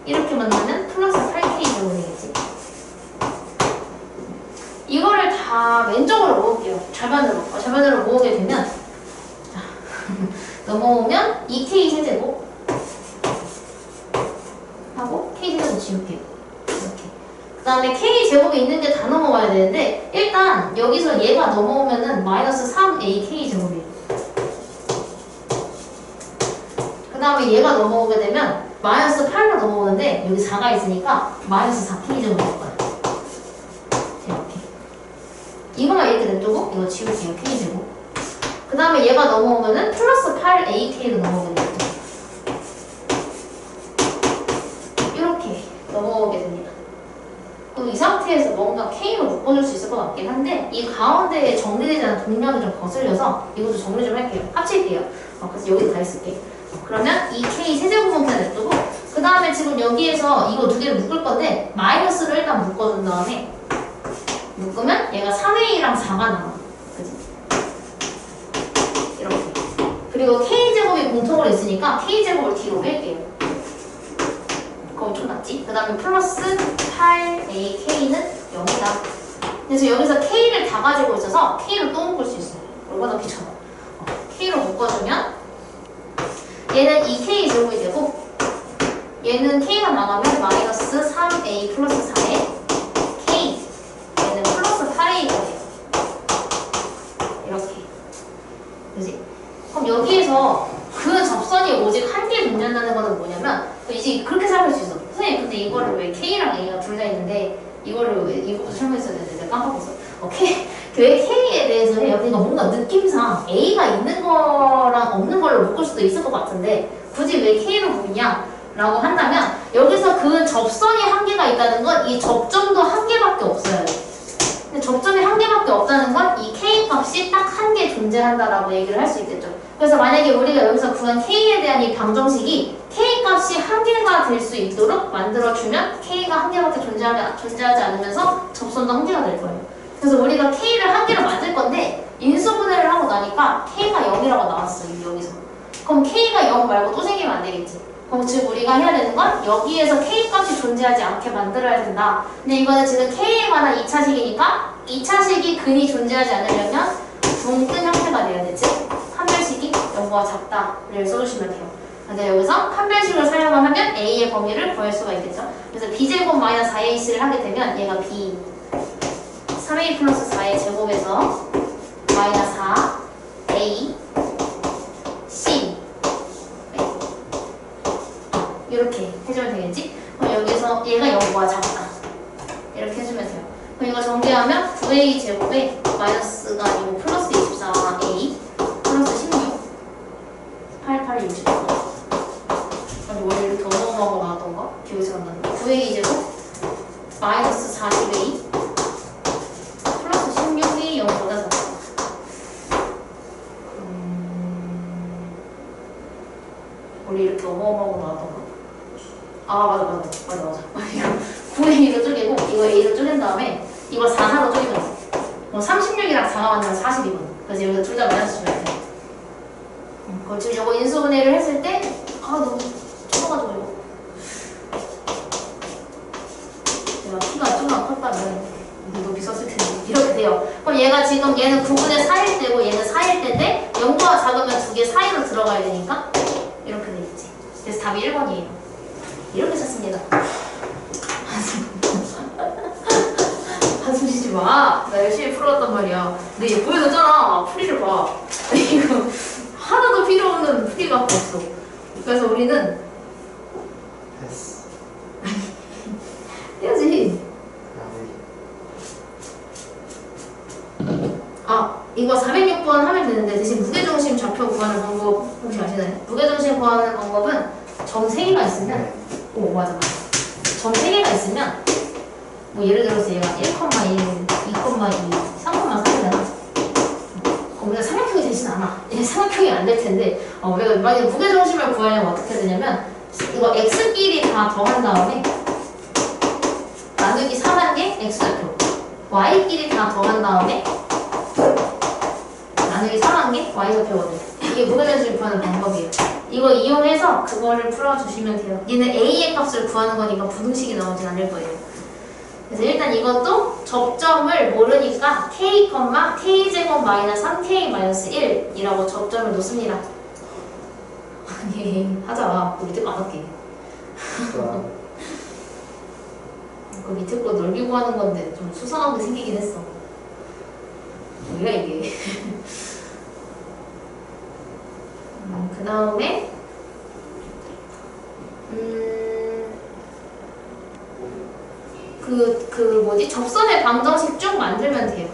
이렇게 만나면 플러스 8K제곱이 되겠지. 이거를 다 왼쪽으로 모을게요. 좌변으로 모으게 되면 넘어오면 2K세제곱 하고 K제곱 지울게요. 이렇게. 그 다음에 K제곱이 있는 게 다 넘어가야 되는데 일단 여기서 얘가 넘어오면은 마이너스 3AK제곱이에요. 그 다음에 얘가 넘어오게 되면 마이너스 8로 넘어오는데 여기 4가 있으니까 마이너스 4K제곱이 될 거예요. 이렇게. 이거만 이렇게 냅두고 이거 지울게요. K제곱. 그 다음에 얘가 넘어오면은 플러스 8AK로 넘어오게 돼요. 이렇게 넘어오게 됩니다. 그럼 이 상태에서 뭔가 K로 묶어줄 수 있을 것 같긴 한데 이 가운데에 정리되지 않은 동력이 좀 거슬려서 이것도 정리 좀 할게요. 합칠게요. 그래서 여기 다 있을게. 그러면 이 K 세제곱은 그냥 냅두고 그 다음에 지금 여기에서 이거 두 개를 묶을 건데 마이너스를 일단 묶어준 다음에 묶으면 얘가 3A랑 4가 나와. 그치? 이렇게. 그리고 K제곱이 공통으로 있으니까 K제곱을 뒤로 뺄게요. 그럼 좀 낫지? 그 다음에 플러스 8AK는 0이다. 그래서 여기서 K를 다 가지고 있어서 K를 또 묶을 수 있어요. 얼마나 귀찮아. K로 묶어주면 얘는 2K 제곱이 되고 얘는 K가 나가면 마이너스 3A 플러스 4에 K 얘는 플러스 8A가 돼요. 이렇게. 그지? 그럼 여기에서 그 접선이 오직 한 개 존재한다는 거는 뭐냐면 이제 그렇게 생각할 수 있어. 선생님 근데 이거를 왜 K랑 A가 둘 다 있는데 이거를 왜 이거부터 설명했어야 되는데 내가 깜빡했어. 오케이. 왜 K에 대해서 해요? 그러니까 뭔가 느낌상 A가 있는 거랑 없는 걸로 묶을 수도 있을 것 같은데 굳이 왜 K로 묶냐? 라고 한다면 여기서 그 접선이 한 개가 있다는 건 이 접점도 한 개밖에 없어요. 근데 접점이 한 개밖에 없다는 건 이 K 값이 딱 한 개 존재한다라고 얘기를 할 수 있겠죠. 그래서 만약에 우리가 여기서 구한 K에 대한 이 방정식이 K 값이 한 개가 될 수 있도록 만들어주면 K가 한 개밖에 존재하지 않으면서 접선도 한 개가 될 거예요. 그래서 우리가 K를 한 개로 만들 건데 인수분해를 하고 나니까 K가 0이라고 나왔어요. 여기서. 그럼 K가 0 말고 또 생기면 안 되겠지. 그럼 즉 우리가 해야 되는 건 여기에서 K 값이 존재하지 않게 만들어야 된다. 근데 이거는 지금 K에 관한 2차식이니까 2차식이 근이 존재하지 않으려면 둥근 형태가 돼야 되지. 판별식이 0보다 작다를 써주시면 돼요. 근데 여기서 판별식을 사용을 하면 A의 범위를 구할 수가 있겠죠. 그래서 B제곱 마이너스 4AC를 하게 되면 얘가 B 3A 플러스 4의 제곱에서 마이너스 4 A C 이렇게 해주면 되겠지? 그럼 여기서 얘가 0보다 작다 이렇게 해주면 돼요. 그럼 이거 정리하면 9A 제곱에 마이너스가 아니고 플러스 24A 플러스 16 88, 60 아니 원래 이렇게 어마어마하고 나왔던가? 기억이 잘 안 나는데 9A 제곱 마이너스 40A 플러스 16이 0보다 작다. 원래 이렇게 어마어마하고 나왔던가? 아 맞아 9A로 쪼개고 이거 A로 쪼갠 다음에 이걸 4로 쪼개면 돼. 36이랑 4가 만나면 40이거든. 그래서 여기서 둘 다 마이너스 주면 돼. 그럼 지금 이거 인수분해를 했을 때 너무 좁아가지고 이거 내가 키가 조금만 컸다면 높이 썼을 텐데 이렇게 돼요. 그럼 얘가 지금 얘는 9분의 4일 때고 얘는 4일 때인데 0보다 작으면 두 개 사이로 들어가야 되니까 이렇게 되겠지. 그래서 답이 1번이에요. 이렇게 썼습니다. 한숨 쉬지 마. 나 열심히 풀어왔단 말이야. 근데 얘 보여줬잖아. 풀이를 봐. 이거 하나도 필요 없는 풀이가 없어. 그래서 우리는 됐어. 해야지. 이거 406번 하면 되는데 대신 무게중심 좌표 구하는 방법 혹시 아시나요? 무게중심 구하는 방법은 점 3개가 있으면 맞아 점 3개가 있으면 뭐 예를 들어서 얘가 1,1, 2,2, 3,4잖아. 우리가 삼각형이 되진 않아. 얘 삼각형이 안 될 텐데 우리가 만약에 무게중심을 구하려면 어떻게 되냐면 이거 x끼리 다 더한 다음에 나누기 4만 개 x좌표 y끼리 다 더한 다음에 나누기 4만 개 y좌표거든. 이게 무게중심을 구하는 방법이에요. 이거 이용해서 그거를 풀어주시면 돼요. 얘는 a의 값을 구하는 거니까 부등식이 나오진 않을 거예요. 그래서 일단 이것도 접점을 모르니까 k, k제곱 마이너스 3k 마이너스 1이라고 접점을 놓습니다. 아니 하자. 그 밑에 거 안 할게. 그 밑에 거 넓이 구하는 건데 좀 수상하게 생기긴 했어. 뭐야 이게. 그 다음에 접선의 방정식 쭉 만들면 돼요.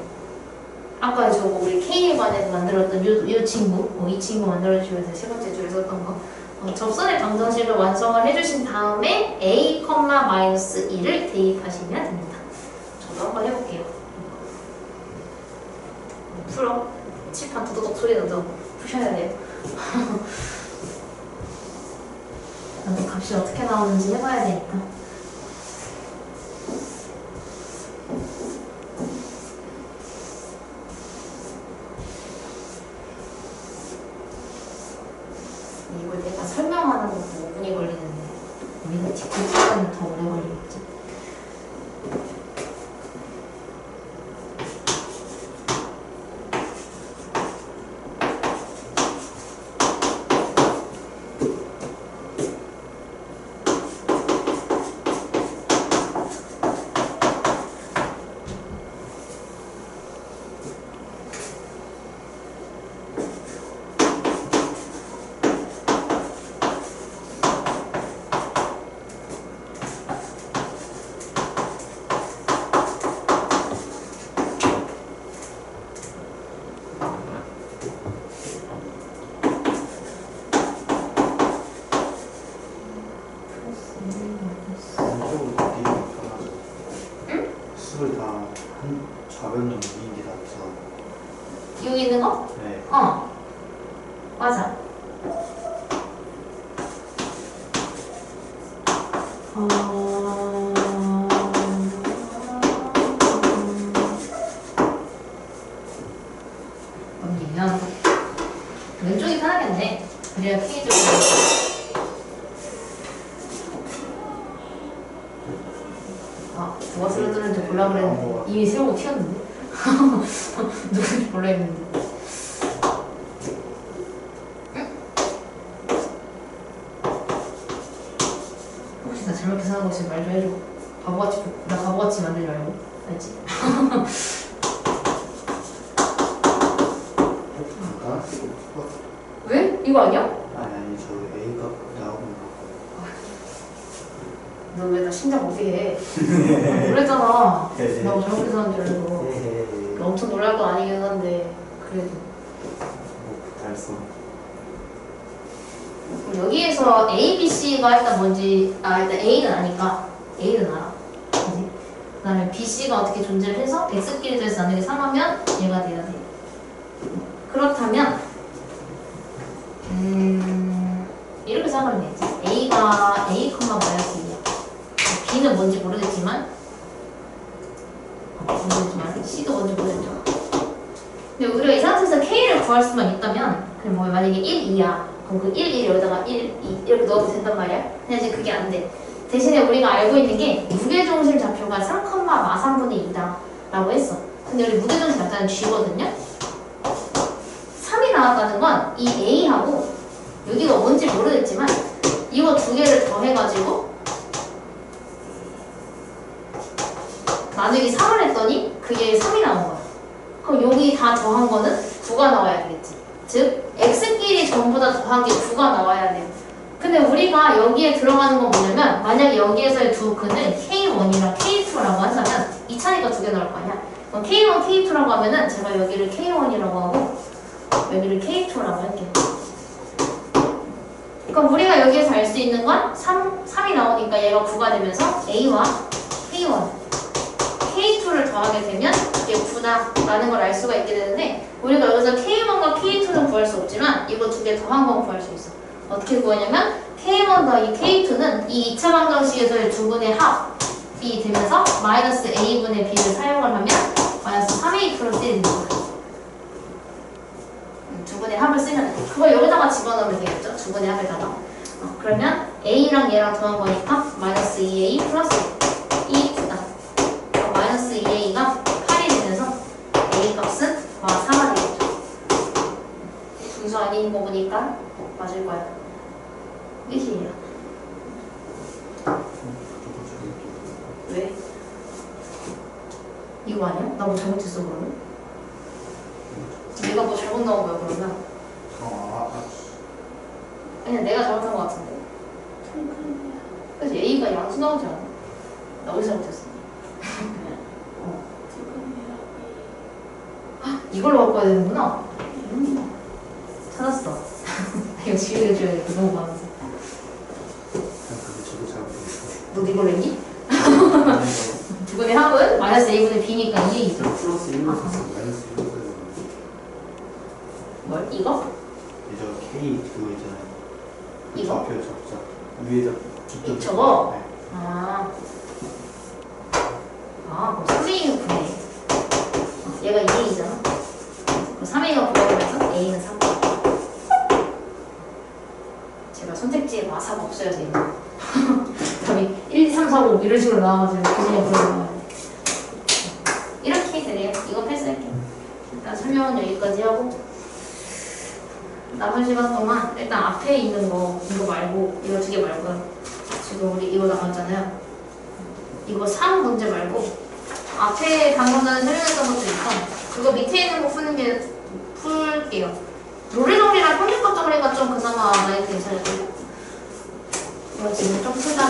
아까 저거 우리 K에 관해서 만들었던 이 친구, 이 친구 만들어주시면서 세 번째 줄에 썼던 거. 접선의 방정식을 완성을 해주신 다음에 A, 마이너스 2를 대입하시면 됩니다. 저도 한번 해볼게요. 풀어. 칠판 두둑둑 소리 나죠? 푸셔야 돼요. 나도 값이 어떻게 나오는지 해봐야 되니까. 이걸 내가 설명하는 것도 5분이 걸리는데 우리가 직접 시간이 더 오래 걸리겠지. 수를 다한 400년 이인기 다 여기 있는 거? 네. 맞아. 그러면 왼쪽이 편하겠네. 그래야 K쪽으로. 누가 쓰러뜨는지 보려고 그랬는데 이미 세우고 튀었는데. 누군지 몰라 했는데. 혹시 나 잘못 계산한 거 있으면 말 좀 해줘. 나 바보같이 만들지 말고. 알지? 잠깐. 왜? 이거 아니야? 아니 저 A가 나오면 너 왜 나 심장 어떻게 해? 놀랬잖아. 네. 나 잘못 계산한 줄 알고. 엄청 놀랄 건 아니긴 한데 그래도. 달성. 그럼 여기에서 A, B, C가 일단 뭔지 일단 A는 아니까 A는 알아. 그지? 그 다음에 B, C가 어떻게 존재를 해서 X끼리 돼서 나누기 3하면 얘가 돼야 돼. 그렇다면 이렇게 생각하면 되지. A가 A, 마이너스 2야. B는 뭔지 모르겠지만 C도 뭔지 모르겠죠. 근데 우리가 이 상태에서 K를 구할 수만 있다면 그럼 뭐 만약에 1, 2야. 그럼 그 1, 1 여기다가 1, 2 이렇게 넣어도 된단 말이야. 근데 이제 그게 안 돼. 대신에 우리가 알고 있는 게 무게중심 좌표가 3, 마삼분의 2다 라고 했어. 근데 우리 무게중심 좌표는 G거든요. 3이 나왔다는 건 이 A하고 여기가 뭔지 모르겠지만 이거 두 개를 더해가지고 나누기 3을 했더니 그게 3이 나온 거야. 그럼 여기 다 더한 거는 9가 나와야 되겠지. 즉 X끼리 전부 다 더한 게 9가 나와야 돼요. 근데 우리가 여기에 들어가는 건 뭐냐면 만약에 여기에서의 두 근을 K1이랑 K2라고 한다면 이 차이가 두 개 나올 거 아니야. 그럼 K1, K2라고 하면은 제가 여기를 K1이라고 하고 여기를 K2라고 할게요. 그럼 우리가 여기에서 알 수 있는 건 3이 나오니까 얘가 9가 되면서 A와 K1, K2를 더하게 되면 이게 9다 라는 걸 알 수가 있게 되는데 우리가 여기서 K1과 K2는 구할 수 없지만 이거 두 개 더한 건 구할 수 있어. 어떻게 구하냐면 K1 더하기 K2는 이 2차 방정식에서의 두 분의 합이 되면서 마이너스 A분의 B를 사용을 하면 마이너스 3A 플러스 1이 되는 거야. 두 분의 합을 쓰면 돼. 그걸 여기다가 집어넣으면 되겠죠? 두 분의 합에다가. 그러면 A랑 얘랑 더한 거니까 마이너스 2A 플러스 2 9다. 마이너스 2A가 8이 되면서 A 값은 4가 되겠죠. 분수 아닌 거 보니까 맞을 거야. 끝이에요. 왜? 이거 아니야? 나 뭐 잘못했어 그러면? 내가 뭐 잘못 나온 거야 그러면? 아니 내가 잘못한 거 같은데. 그래서 A가 양수 나오지 않아? 나 어디서 잘못했어? 이걸로 바꿔야 되는구나. 찾았어. 이거 지우개줘야겠다. 너무 많아서. 그게 저도 잘 모르겠어요. 너 이걸 냈니? 두 분의 합은 마이너스 A분의 B니까 2A죠. 플러스 1로 썼어요. 마이너스 1로 써요. 뭘? 이거? 저 K 그거 있잖아요. 이거? 좌표 적자. 위에다 붙여. 저거? 네. 그럼 3A는 9네. 얘가 2A잖아. 그럼 3A가 9라고 A는 3. 제가 선택지에 마사가 없어야 돼요. 답이 1, 2, 3, 4, 5 이런 식으로 나와가지고 그냥 그러면 이렇게 되네요. 이거 패스할게요. 일단 설명은 여기까지 하고 남은 시간 동안 일단 앞에 있는 거 이거 말고 이거 2개 말고요. 지금 우리 이거 나왔잖아요. 이거 3 문제 말고 앞에 방금 전에 설명했던 것도 있어. 그거 밑에 있는 거 풀게요. 롤리롤이랑 평균값 정리가 좀 그나마 많이 괜찮을 거예요. 이거 지금 좀 풀다가